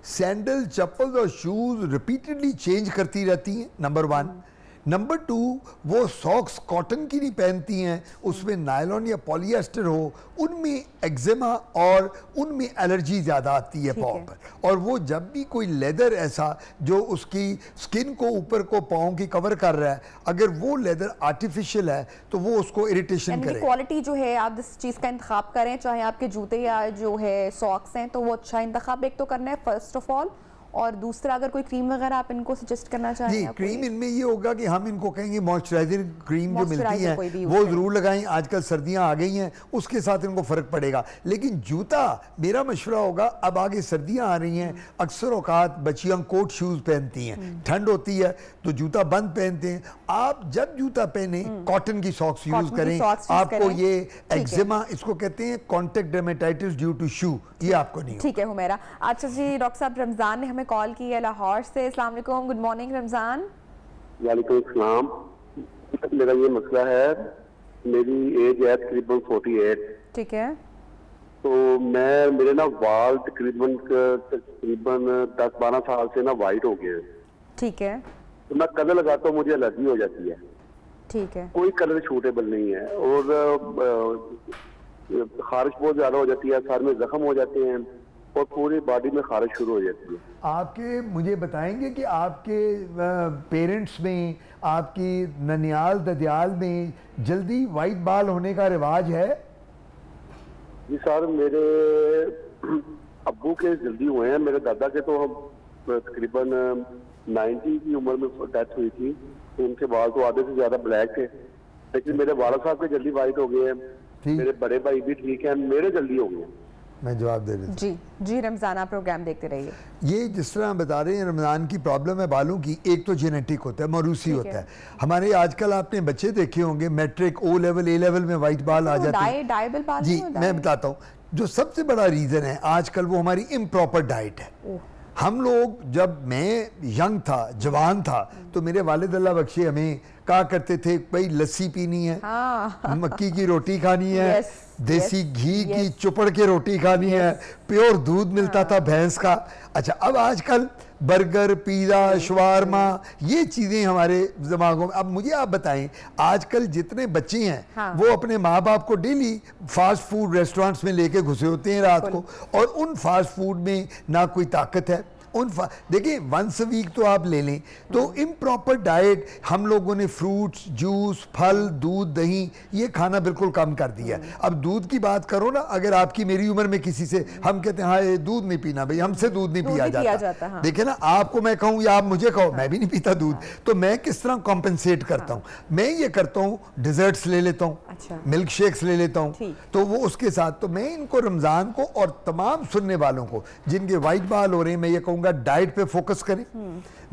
सैंडल, चप्पल और शूज़ रिपीटेडली चेंज करती रहती हैं, नंबर 1। नंबर 2, वो सॉक्स कॉटन की नहीं पहनती हैं, उसमें नायलॉन या पॉलिएस्टर हो, उनमें एक्जिमा और उनमें एलर्जी ज़्यादा आती है पाँव पर। और वो जब भी कोई लेदर ऐसा जो उसकी स्किन को ऊपर को पाँव की कवर कर रहा है, अगर वो लेदर आर्टिफिशियल है तो वो उसको इरिटेशन करे। क्वालिटी जो है, आप जिस चीज़ का इंतखाब करें, चाहे आपके जूते या जो है सॉक्स हैं, तो वो अच्छा इंतखाब एक तो करना है फर्स्ट ऑफ ऑल, और दूसरा अगर कोई क्रीम वगैरह आप इनको सजेस्ट करना चाहें? जी, क्रीम इनमें ये होगा कि हम इनको कहेंगे मॉइस्चराइजर क्रीम जो मिलती है वो ज़रूर लगाएं। आजकल सर्दियां आ गई हैं, उसके साथ इनको फ़र्क पड़ेगा। लेकिन जूता मेरा मशवरा होगा, अब आगे सर्दियां आ रही हैं, अक्सर औकात बच्चियां कोट शूज़ पहनती हैं, ठंड होती है तो जूता बंद पहनते हैं। आप जब जूता पहने कॉटन की सॉक्स यूज़ करें। आपको ये एक्जिमा, इसको कहते हैं कॉन्टेक्ट डर्मेटाइटिस ड्यू टू शू, ये आपको नहीं। ठीक है हुमैरा। अच्छा जी, डॉक्टर साहब रमज़ान ने हमें कॉल की है लाहौर से। अस्सलाम वालेकुम, गुड मॉर्निंग रमज़ान। वालेकुम सलाम। मेरा ये मसला है, मेरी एज है तकरीबन 48। ठीक है। तो मेरे ना बाल तकरीबन 10-12 साल से ना वाइट हो गए। ठीक है। तो मैं कलर लगाता हूँ, मुझे एलर्जी हो जाती है। ठीक है। कोई कलर सूटेबल नहीं है और खारिश बहुत ज्यादा हो जाती है, सर में जख्म हो जाते हैं और पूरी बॉडी में खारिश शुरू हो जाती है। आपके मुझे बताएंगे कि आपके पेरेंट्स में, आपकी ननियाल ददियाल में जल्दी वाइट बाल होने का रिवाज है? जी सर, मेरे अब्बू के जल्दी हुए हैं, मेरे दादा के तो तकरीबन 90 की उम्र में डेथ हुई थी, तो उनके बाल तो आधे से ज्यादा ब्लैक थे। लेकिन मेरे वाला साहब के जल्दी वाइट हो गए हैं, मेरे बड़े भाई भी ठीक है, मेरे जल्दी हो गए। मैं जवाब दे रही हूँ। जी जी रमज़ान, आप प्रोग्राम देखते रहिए। ये जिस तरह हम बता रहे हैं रमज़ान की प्रॉब्लम है बालों की, एक तो जेनेटिक होता है, मौरूसी होता है। हमारे आजकल आपने बच्चे देखे होंगे मैट्रिक, ओ लेवल, ए लेवल में वाइट बाल आ जाते हैं। जी मैं बताता हूँ, जो सबसे बड़ा रीज़न है आजकल वो हमारी इम्प्रॉपर डाइट है। हम लोग, जब मैं यंग था, जवान था, तो मेरे वालिद अल्लाह बख्शे हमें कहा करते थे भाई लस्सी पीनी है, मक्की की रोटी खानी है, देसी घी की चुपड़ के रोटी खानी है, प्योर दूध मिलता था भैंस का। अच्छा, अब आजकल बर्गर, पिज़्ज़ा, शवारमा, ये चीज़ें हमारे दिमागों में। अब मुझे आप बताएं, आजकल जितने बच्चे हैं वो अपने माँ बाप को डेली फास्ट फूड रेस्टोरेंट्स में लेके घुसे होते हैं रात को, और उन फास्ट फूड में ना कोई ताकत है। देखिए, वंस वीक तो आप ले लें, तो इम्प्रॉपर डाइट हम लोगों ने फ्रूट्स, जूस, फल, दूध, दही ये खाना बिल्कुल कम कर दिया है। अब दूध की बात करो ना, अगर आपकी मेरी उम्र में किसी से हम कहते हैं हाँ ये दूध नहीं पीना, भाई हमसे दूध नहीं पिया जाता। हाँ। देखे ना, आपको मैं कहूँ या आप मुझे कहो, मैं भी नहीं पीता दूध। तो मैं किस तरह कॉम्पेंसेट करता हूँ? मैं ये करता हूँ, डिजर्ट्स ले लेता हूँ, मिल्क शेक्स ले लेता हूँ, तो वो उसके साथ। तो मैं इनको रमज़ान को और तमाम सुनने वालों को जिनके वाइट बाल हो रहे हैं, मैं ये कहूँगा डाइट पे फोकस करें,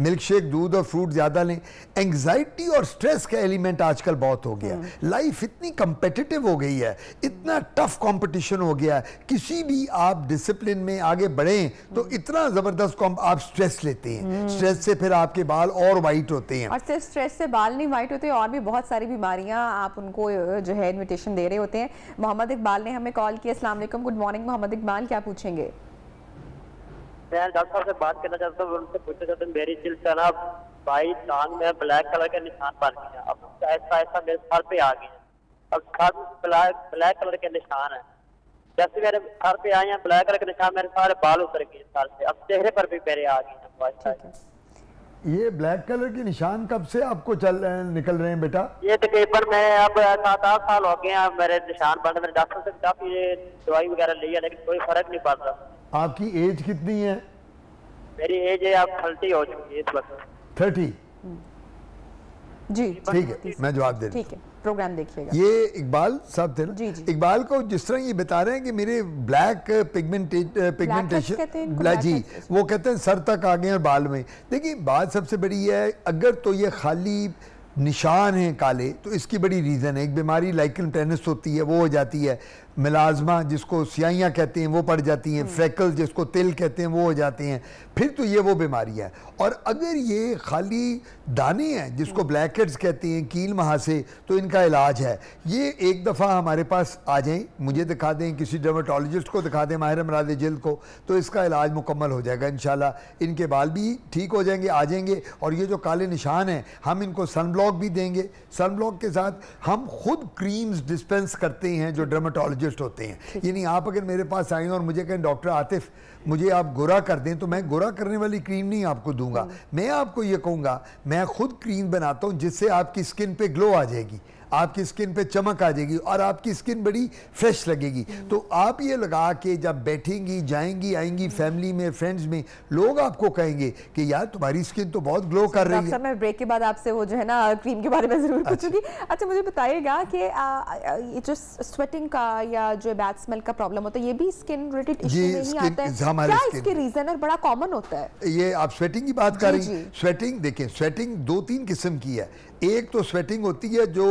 मिल्क शेक, दूध और फ्रूट ज्यादा लें। एंग्जाइटी और स्ट्रेस का एलिमेंट आजकल बहुत हो गया। लाइफ इतनी कंपेटिटिव हो गई है, इतना टफ कंपटीशन हो गया है, किसी भी आप डिसिप्लिन में आगे बढ़ें तो इतना जबरदस्त आप स्ट्रेस लेते हैं, स्ट्रेस से फिर आपके बाल और वाइट होते हैं। और सिर्फ स्ट्रेस से बाल नहीं वाइट होते, और भी बहुत सारी बीमारियां आप उनको जो है इन्विटेशन दे रहे होते हैं। मोहम्मद इकबाल ने हमें कॉल किया। अस्सलाम वालेकुम, गुड मॉर्निंग मोहम्मद इकबाल, क्या पूछेंगे? मैं डॉक्टर साहब से बात करना चाहता हूँ, उनसे पूछना चाहता हूँ, मेरी जिल्द का ना बाई टांग में ब्लैक कलर के निशान बन गए हैं। अब ऐसा ऐसा मेरे सर पे आ गए हैं, अब सर ब्लैक कलर के निशान है। जैसे मेरे सर पे आए हैं ब्लैक कलर के निशान, मेरे सारे बाल उतर गए सर से, अब चेहरे पर भी मेरे आ गए हैं। ये ब्लैक कलर के निशान कब से आपको निकल रहे हैं बेटा? ये तकरीबन मैं अब 7-8 साल हो गए हैं मेरे निशान बन। मैंने डॉक्टर से काफी दवाई वगैरह ली है, लेकिन कोई फर्क नहीं पड़ रहा। आपकी एज कितनी है? मेरी एज है अब 30 हो चुकी है इस वक्त। 30? जी ठीक है, मैं जवाब दे रहा हूं। ठीक है, प्रोग्राम देखिएगा। ये इकबाल साहब थे ना? जी जी। इकबाल को जिस तरह ये बता रहे हैं कि मेरे ब्लैक पिगमेंटेशन, जी वो कहते हैं सर तक आ गए और बाल में। देखिए, बात सबसे बड़ी है, अगर तो ये खाली निशान हैं काले तो इसकी बड़ी रीज़न है। एक बीमारी लाइकन टेनिस होती है, वो हो जाती है। मिलाजमा जिसको स्याहियाँ कहते हैं वो पड़ जाती हैं। फ्रैकल्स जिसको तिल कहते हैं वो हो जाते हैं। फिर तो ये वो बीमारी है। और अगर ये खाली दाने हैं जिसको ब्लैक हेड्स कहते हैं, कील महासे, तो इनका इलाज है। ये एक दफ़ा हमारे पास आ जाएं, मुझे दिखा दें, किसी डर्मेटोलॉजिस्ट को दिखा दें, माहिर अमराद जिल्द को, तो इसका इलाज मुकम्मल हो जाएगा इंशाल्लाह। इनके बाल भी ठीक हो जाएंगे, आ जाएंगे। और ये जो काले निशान हैं, हम इनको सनब्लॉक भी देंगे। सनब्लॉक के साथ हम खुद क्रीम्स डिस्पेंस करते हैं जो डर्मेटोलॉजिस्ट होते हैं। यानी आप अगर मेरे पास आएँ और मुझे कहें डॉक्टर आतिफ मुझे आप गोरा कर दें, तो मैं गोरा करने वाली क्रीम नहीं आपको दूंगा। मैं आपको ये कहूँगा, मैं खुद क्रीम बनाता हूँ जिससे आपकी स्किन पे ग्लो आ जाएगी। आपकी स्किन पे चमक आ जाएगी और आपकी स्किन बड़ी फ्रेश लगेगी। तो आप ये लगा के जब बैठेंगी, जाएंगी, आएंगी फैमिली में, फ्रेंड्स में, लोग आपको कहेंगे कि यार तुम्हारी स्किन तो बहुत ग्लो कर रही है। मैं ब्रेक के बाद आपसे वो जो है ना क्रीम के बारे में जरूर पूछूंगी। अच्छा मुझे बताइएगा कि ये जो स्वेटिंग का या जो बैड स्मेल का प्रॉब्लम होता है ये भी स्किन रिलेटेड इशू में ही आता है? क्या इसके रीजन और बड़ा कॉमन होता है? ये आप स्वेटिंग की बात कर रही हैं। स्वेटिंग देखिए, स्वेटिंग 2-3 किस्म की है। एक तो स्वेटिंग होती है जो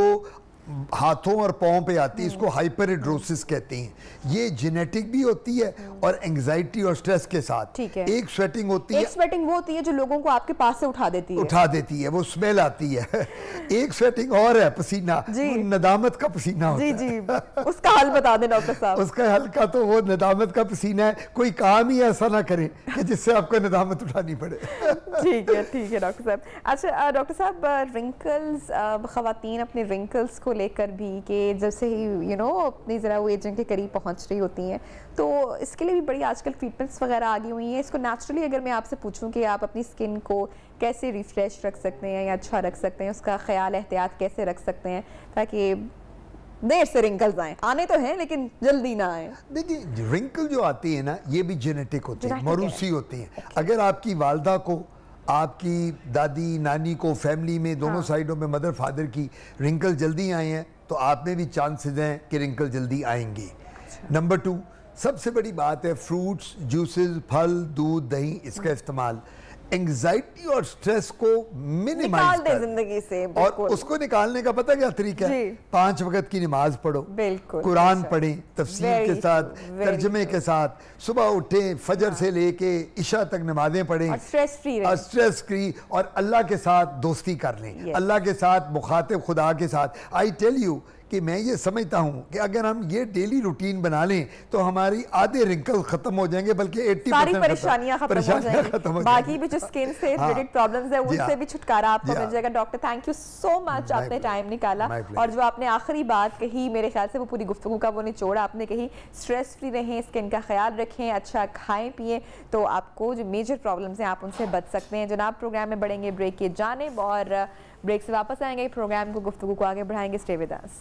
हाथों और पाँव पे आती है, इसको हाइपरहिड्रोसिस कहते हैं। ये जेनेटिक भी होती है और एंग्जाइटी और स्ट्रेस के साथ। ठीक है। एक स्वेटिंग होती है, एक स्वेटिंग वो होती है जो लोगों को आपके पास से उठा देती है, वो स्मेल आती है। एक स्वेटिंग और है पसीना, नदामत का पसीना होता है। जी, उसका हल बता दें डॉक्टर साहब। उसका हल का तो वो नदामत का पसीना है, कोई काम ही ऐसा ना करे कि जिससे आपको नदामत उठानी पड़े। ठीक है डॉक्टर साहब। अच्छा डॉक्टर साहब, रिंकल्स, खवातीन अपने रिंकल्स को लेकर भी कि जैसे ही अपनी ज़रा वो एजिंग के करीब पहुंच रही होती हैं, तो इसके लिए भी बड़ी आजकल ट्रीटमेंट्स वगैरह आ गई हुई हैं। इसको नेचुरली अगर मैं आपसे पूछूं कि आप अपनी स्किन को कैसे रिफ्रेश रख सकते हैं या अच्छा रख सकते हैं, उसका ख्याल एहतियात कैसे रख सकते हैं ताकि देर से रिंकल्स आए? आने तो हैं लेकिन जल्दी ना आए। देखिए रिंकल जो आती है ना, ये भी जेनेटिक होती है, मरूसी होती है। अगर आपकी वालदा को, आपकी दादी नानी को, फैमिली में दोनों साइडों में, मदर फादर की रिंकल जल्दी आए हैं तो आप में भी चांसेस हैं कि रिंकल जल्दी आएंगे। नंबर 2, सबसे बड़ी बात है फ्रूट्स, जूसेस, फल, दूध, दही, इसका इस्तेमाल एंग्जाइटी और स्ट्रेस को मिनिमाइज कर जिंदगी से। और उसको निकालने का पता क्या तरीका है? 5 वक्त की नमाज पढ़ो, बिल्कुल कुरान पढ़ें तफसीर के साथ, तर्जमे के साथ, सुबह उठें, फजर से लेके इशा तक नमाजें पढ़ें, स्ट्रेस फ्री और अल्लाह के साथ दोस्ती कर लें, अल्लाह के साथ मुखातिब खुदा के साथ। आई टेल यू कि मैं ये समझता हूँ कि अगर हम ये डेली रूटीन बना लें तो हमारी आधे रिंकल खत्म हो जाएंगे, बल्कि 80% परेशानियां खत्म हो जाएंगी। बाकी भी जो स्किन से रिलेटेड प्रॉब्लम्स है उनसे भी छुटकारा आपको मिल जाएगा। Doctor thank you so much, आपने टाइम निकाला। और जो आपने आखिरी बात कही, मेरे ख्याल से वो पूरी गुफ्तगू का वो निचोड़ आपने कही, स्ट्रेस फ्री रहें, स्किन का ख्याल रखें, अच्छा खाएं पिएं, तो आपको जो मेजर प्रॉब्लम्स हैं आप उनसे बच सकते हैं। जनाब प्रोग्राम में बढ़ेंगे ब्रेक की जानिब और ब्रेक से वापस आएंगे, प्रोग्राम को गुफ्तगू को आगे बढ़ाएंगे। Stay with us.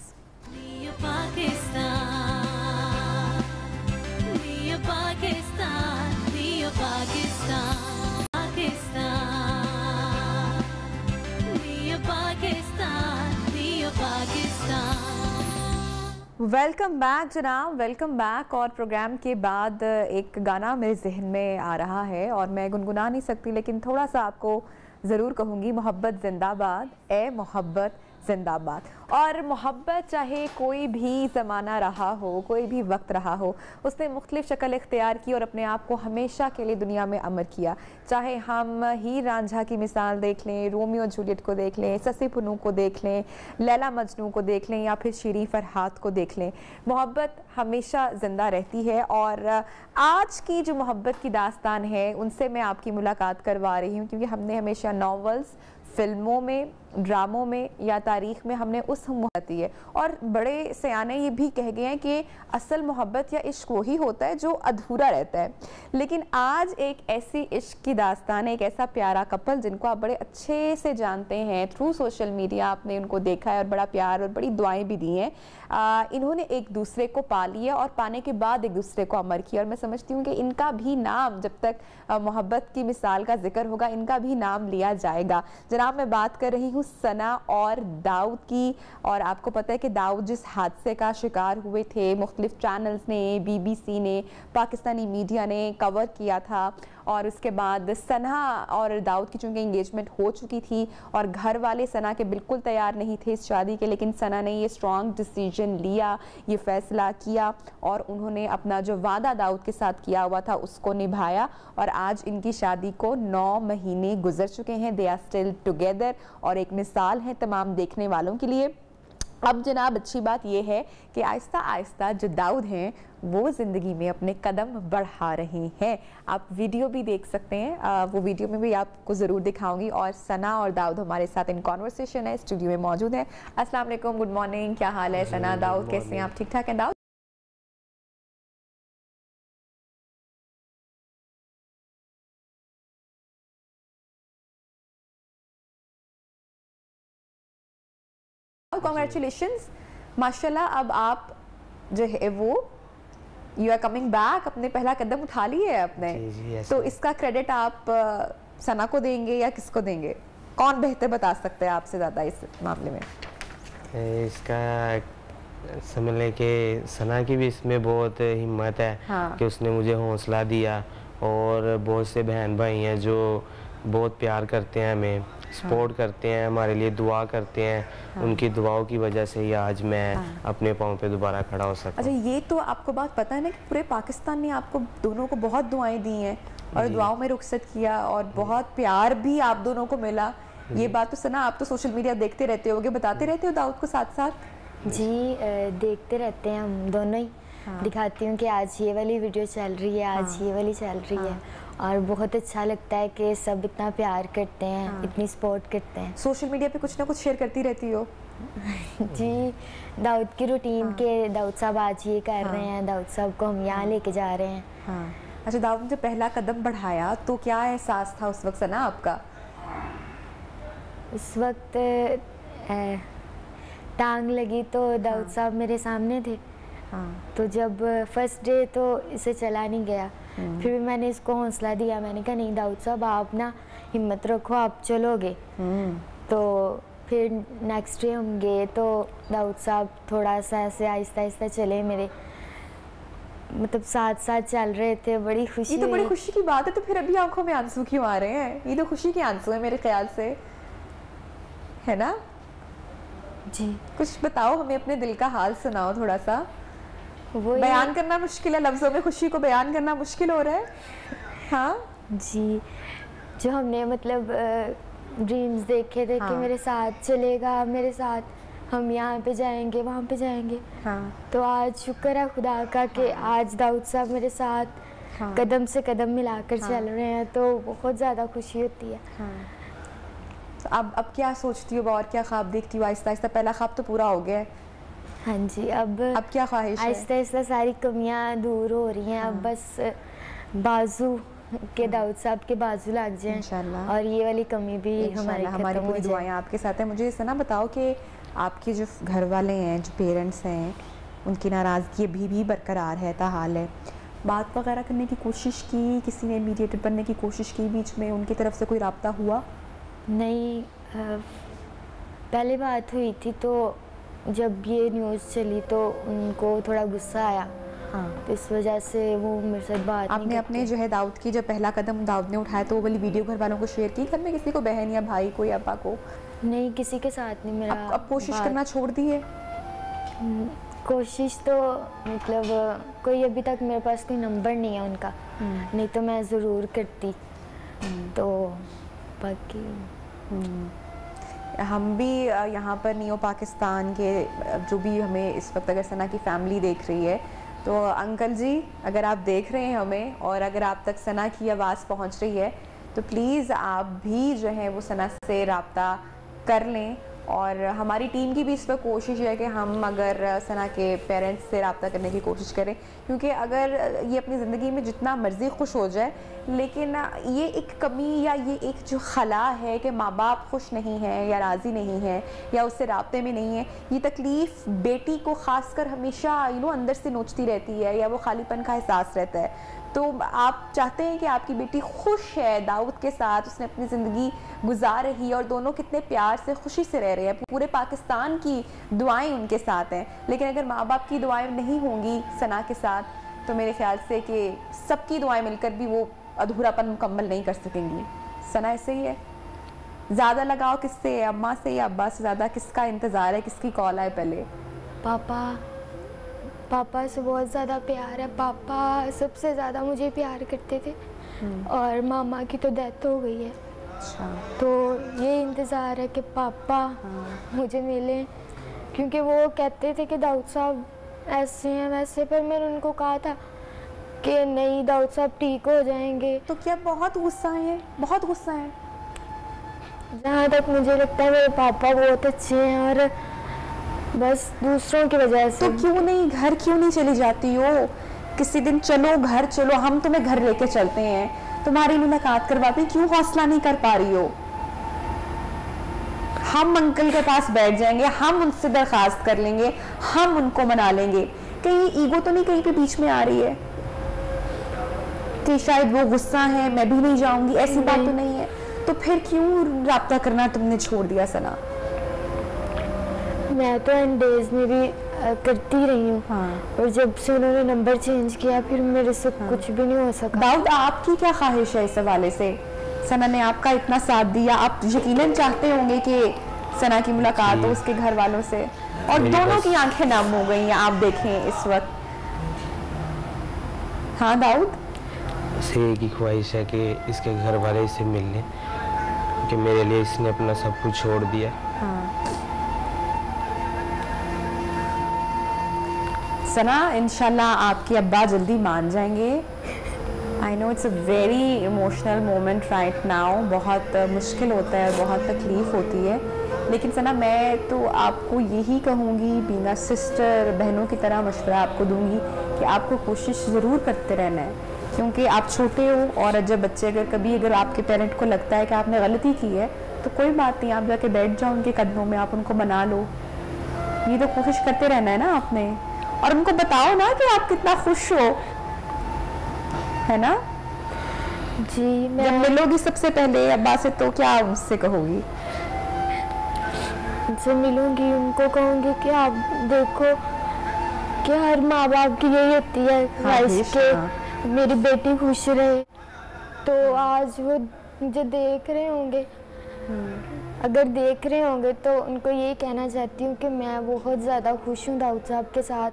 Welcome back जनाब, वेलकम बैक। और प्रोग्राम के बाद एक गाना मेरे जहन में आ रहा है और मैं गुनगुना नहीं सकती लेकिन थोड़ा सा आपको ज़रूर कहूँगी, मोहब्बत जिंदाबाद, ए मोहब्बत जिंदाबाद। और मोहब्बत चाहे कोई भी ज़माना रहा हो, कोई भी वक्त रहा हो, उसने मुख्तलिफ शक्ल इख्तियार की और अपने आप को हमेशा के लिए दुनिया में अमर किया। चाहे हम हीर रांझा की मिसाल देख लें, रोमियो जूलियट को देख लें, ससी पुन्नू को देख लें, लैला मजनू को देख लें या फिर शीरी फरहाद को देख लें, मोहब्बत हमेशा ज़िंदा रहती है। और आज की जो मोहब्बत की दास्तान है उनसे मैं आपकी मुलाकात करवा रही हूँ, क्योंकि हमने हमेशा नॉवेल्स, फिल्मों में, ड्रामों में या तारीख़ में हमने उस मोहब्बत है। और बड़े सयाने ये भी कह गए हैं कि असल मोहब्बत या इश्क वही होता है जो अधूरा रहता है। लेकिन आज एक ऐसी इश्क की दास्तान है, एक ऐसा प्यारा कपल जिनको आप बड़े अच्छे से जानते हैं, थ्रू सोशल मीडिया आपने उनको देखा है और बड़ा प्यार और बड़ी दुआएं भी दी हैं। इन्होंने एक दूसरे को पा लिया और पाने के बाद एक दूसरे को अमर किया। और मैं समझती हूँ कि इनका भी नाम, जब तक मोहब्बत की मिसाल का जिक्र होगा, इनका भी नाम लिया जाएगा। जनाब मैं बात कर रही हूँ सना और दाऊद की। और आपको पता है कि दाऊद जिस हादसे का शिकार हुए थे, मुख्तलिफ चैनल्स ने, BBC ने, पाकिस्तानी मीडिया ने कवर किया था। और उसके बाद सना और दाऊद की चूँकि इंगेजमेंट हो चुकी थी और घर वाले सना के बिल्कुल तैयार नहीं थे इस शादी के, लेकिन सना ने ये स्ट्रॉन्ग डिसीजन लिया, ये फैसला किया और उन्होंने अपना जो वादा दाऊद के साथ किया हुआ था उसको निभाया। और आज इनकी शादी को 9 महीने गुजर चुके हैं। दे आर स्टिल टुगेदर और एक मिसाल है तमाम देखने वालों के लिए। अब जनाब अच्छी बात यह है कि आहिस्ता आहिस्ता जो दाऊद हैं वो ज़िंदगी में अपने कदम बढ़ा रहे हैं। आप वीडियो भी देख सकते हैं, वो वीडियो में भी आपको ज़रूर दिखाऊंगी। और सना और दाऊद हमारे साथ इन कॉन्वर्सेशन है, स्टूडियो में मौजूद है। अस्सलाम वालेकुम, गुड मॉर्निंग, क्या हाल है सना, दाऊद कैसे हैं आप? ठीक ठाक हैं दाऊद? कॉन्ग्रेचुलेशंस माशाल्लाह। अब आप जो है वो यू आर कमिंग बैक, अपने पहला कदम उठा लिए है अपने। तो इसका क्रेडिट आप सना को देंगे या किसको देंगे? कौन बेहतर बता सकते हैं आपसे ज़्यादा इस मामले में? इसका समझ लें कि सना की भी इसमें बहुत हिम्मत है। हाँ। कि उसने मुझे हौसला दिया, और बहुत से बहन भाई हैं जो बहुत प्यार करते हैं, हमें सपोर्ट करते हैं, हमारे लिए दुआ करते हैं। उनकी दुआओं की वजह से ही आज मैं अपने पाँव पे दोबारा खड़ा हो सका। अच्छा, ये तो आपको बात पता है ना कि पूरे पाकिस्तान ने आपको दोनों को बहुत दुआएं दी हैं और दुआओं में रुखसत किया और बहुत प्यार भी आप दोनों को मिला। ये बात तो सना आप तो सोशल मीडिया देखते रहते होगे, बताते रहते हो दाऊद को साथ साथ? जी देखते रहते हैं हम दोनों ही। दिखाती हूँ कि आज ये वाली वीडियो चल रही है, आज ये वाली चल रही है, और बहुत अच्छा लगता है कि सब इतना प्यार करते हैं, इतनी सपोर्ट करते हैं। सोशल मीडिया पे कुछ ना कुछ शेयर करती रहती हो? जी, दाऊद की रूटीन के दाऊद साहब आज ये कर रहे हैं, दाऊद साहब को हम यहाँ लेके जा रहे हैं। अच्छा, दाऊद ने जब पहला कदम बढ़ाया तो क्या एहसास था उस वक्त सना आपका? उस वक्त टांग लगी तो दाऊद साहब मेरे सामने थे। तो जब फर्स्ट डे तो इसे चला नहीं गया, फिर भी मैंने इसको हौसला दिया। मैंने कहा नहीं दाऊद साहब, आप ना हिम्मत रखो, आप चलोगे। तो फिर नेक्स्ट डे हम गए तो दाऊद साहब थोड़ा सा ऐसे आहिस्ता आहिस्ता चले, मेरे मतलब साथ साथ चल रहे थे। बड़ी खुशी, ये तो बड़ी खुशी की बात है। तो फिर अभी आंखों में आंसू क्यों आ रहे हैं? ये तो खुशी के आंसू है मेरे ख्याल से, है ना? जी, कुछ बताओ हमें, अपने दिल का हाल सुनाओ थोड़ा सा। वो बयान करना मुश्किल है, लफ्जों में खुशी को बयान करना मुश्किल हो रहा है। हाँ जी, जो हमने मतलब ड्रीम्स देखे थे कि मेरे साथ चलेगा, मेरे साथ हम यहाँ पे जाएंगे, वहाँ पे जाएंगे। तो आज शुक्र है खुदा का कि आज दाऊद साहब मेरे साथ कदम से कदम मिलाकर चल रहे हैं, तो बहुत ज़्यादा खुशी होती है। तो अब क्या सोचती हो और क्या ख्वाब देखती हो? आहिस्ता आहिस्ता पहला ख्वाब तो पूरा हो गया है। हाँ जी, अब क्या ख्वाहिश है? आहिस्ता आहिस्ता सारी कमियां दूर हो रही हैं। अब बस बाजू के दाऊद साहब के बाजू लग जाएं इंशाल्लाह, और ये वाली कमी भी हमारी पूरी दुआएं आपके साथ हैं। मुझे इस ना बताओ कि आपके जो घर वाले हैं, जो पेरेंट्स हैं, उनकी नाराज़गी अभी भी बरकरार है, ताहाल है? बात वगैरह करने की कोशिश की? किसी ने मीडिएटर बनने की कोशिश की बीच में? उनकी तरफ से कोई राब्ता हुआ? नहीं, पहले बात हुई थी तो जब ये न्यूज़ चली तो उनको थोड़ा गुस्सा आया। तो इस वजह से वो मेरे साथ बात आपने अपने जो है दाऊद की जब पहला कदम दाऊद ने उठाया तो वो वाली वीडियो घर वालों को शेयर की? घर में किसी को, बहन या भाई को या अब्बा को? नहीं, किसी के साथ नहीं। मेरा अब कोशिश करना छोड़ दी है? कोशिश तो मतलब कोई अभी तक मेरे पास कोई नंबर नहीं है उनका, नहीं तो मैं ज़रूर करती। तो बाकी हम भी यहाँ पर नियो पाकिस्तान के जो भी हमें इस वक्त अगर सना की फैमिली देख रही है, तो अंकल जी अगर आप देख रहे हैं हमें और अगर आप तक सना की आवाज़ पहुँच रही है तो प्लीज़ आप भी जो है वो सना से रब्ता कर लें। और हमारी टीम की भी इस पर कोशिश है कि हम अगर सना के पेरेंट्स से रब्ता करने की कोशिश करें, क्योंकि अगर ये अपनी ज़िंदगी में जितना मर्ज़ी खुश हो जाए, लेकिन ये एक कमी या ये एक जो खला है कि माँ बाप खुश नहीं हैं या राज़ी नहीं हैं या उससे राब्ते में नहीं है, ये तकलीफ़ बेटी को ख़ासकर हमेशा अंदर से नोचती रहती है या वो खालीपन का एहसास रहता है। तो आप चाहते हैं कि आपकी बेटी खुश है दाऊद के साथ, उसने अपनी ज़िंदगी गुजार रही है और दोनों कितने प्यार से खुशी से रह रहे हैं, पूरे पाकिस्तान की दुआएं उनके साथ हैं। लेकिन अगर माँ बाप की दुआएं नहीं होंगी सना के साथ तो मेरे ख्याल से कि सबकी दुआएं मिलकर भी वो अधूरापन मुकम्मल नहीं कर सकेंगी। सना ऐसे ही है। ज़्यादा लगाव किससे है, अम्मा से या अब्बा से? ज़्यादा किसका इंतज़ार है, किसकी कॉल आए पहले? पापा से बहुत ज़्यादा प्यार है। पापा सबसे ज़्यादा मुझे प्यार करते थे और मामा की तो डेथ हो गई है। अच्छा। तो ये इंतज़ार है कि पापा मुझे मिलें, क्योंकि वो कहते थे कि दाऊद साहब ऐसे हैं वैसे, पर मैंने उनको कहा था कि नहीं दाऊद साहब ठीक हो जाएंगे। तो क्या बहुत गुस्सा है? बहुत गुस्सा है। जहाँ तक मुझे लगता है मेरे पापा बहुत अच्छे हैं और बस दूसरों की वजह से। तो क्यों नहीं घर क्यों नहीं चली जाती हो? किसी दिन चलो घर, चलो हम तुम्हें घर लेके चलते हैं, तुम्हारी मुलाकात करवाते हैं, क्यों हौसला नहीं कर पा रही हो? हम अंकल के पास बैठ जाएंगे, हम उनसे दरखास्त कर लेंगे, हम उनको मना लेंगे। कहीं ईगो तो नहीं कहीं पे बीच में आ रही है कि शायद वो गुस्सा है, मैं भी नहीं जाऊंगी, ऐसी बात तो नहीं है। तो फिर क्यों राब्ता करना तुमने छोड़ दिया सना? मैं तो एंडेज में भी करती रही हूँ। हाँ। और जब से उन्होंने नंबर चेंज किया फिर मेरे से कुछ भी नहीं हो सका। दाऊद, आपकी क्या ख्वाहिश है इस हवाले से? सना ने आपका इतना साथ दिया, आप यकीनन चाहते होंगे कि सना की मुलाकात हो उसके घर वालों से, और दोनों की आंखें नम हो गई हैं, आप देखें इस वक्त। हाँ दाऊद, से एक ही ख्वाहिश है कि इसके घर वाले इससे मिल लें, कि मेरे लिए इसने अपना सब कुछ छोड़ दिया। हाँ। सना, इंशाल्लाह आपके अब्बा जल्दी मान जाएंगे। I know it's a very emotional moment right now, बहुत मुश्किल होता है, बहुत तकलीफ़ होती है, लेकिन सना मैं तो आपको यही कहूँगी, बीइंग अ सिस्टर, बहनों की तरह मशवरा आपको दूँगी कि आपको कोशिश ज़रूर करते रहना है, क्योंकि आप छोटे हो, और जब बच्चे अगर आपके पेरेंट को लगता है कि आपने गलती की है तो कोई बात नहीं, आप जाके बैठ जाओ उनके कदमों में, आप उनको मना लो। ये तो कोशिश करते रहना है ना आपने, और उनको बताओ ना कि आप कितना खुश हो, है ना जी। मैं जब मिलोगी सबसे पहले अब्बा से तो क्या उनसे कहोगी? उनसे मिलूंगी, उनको कहूँगी कि आप देखो कि हर माँ बाप की यही होती है ख्वाहिश के मेरी बेटी खुश रहे। तो आज वो मुझे देख रहे होंगे, अगर देख रहे होंगे तो उनको यही कहना चाहती हूँ कि मैं बहुत ज़्यादा खुश हूँ दाऊद साहब के साथ।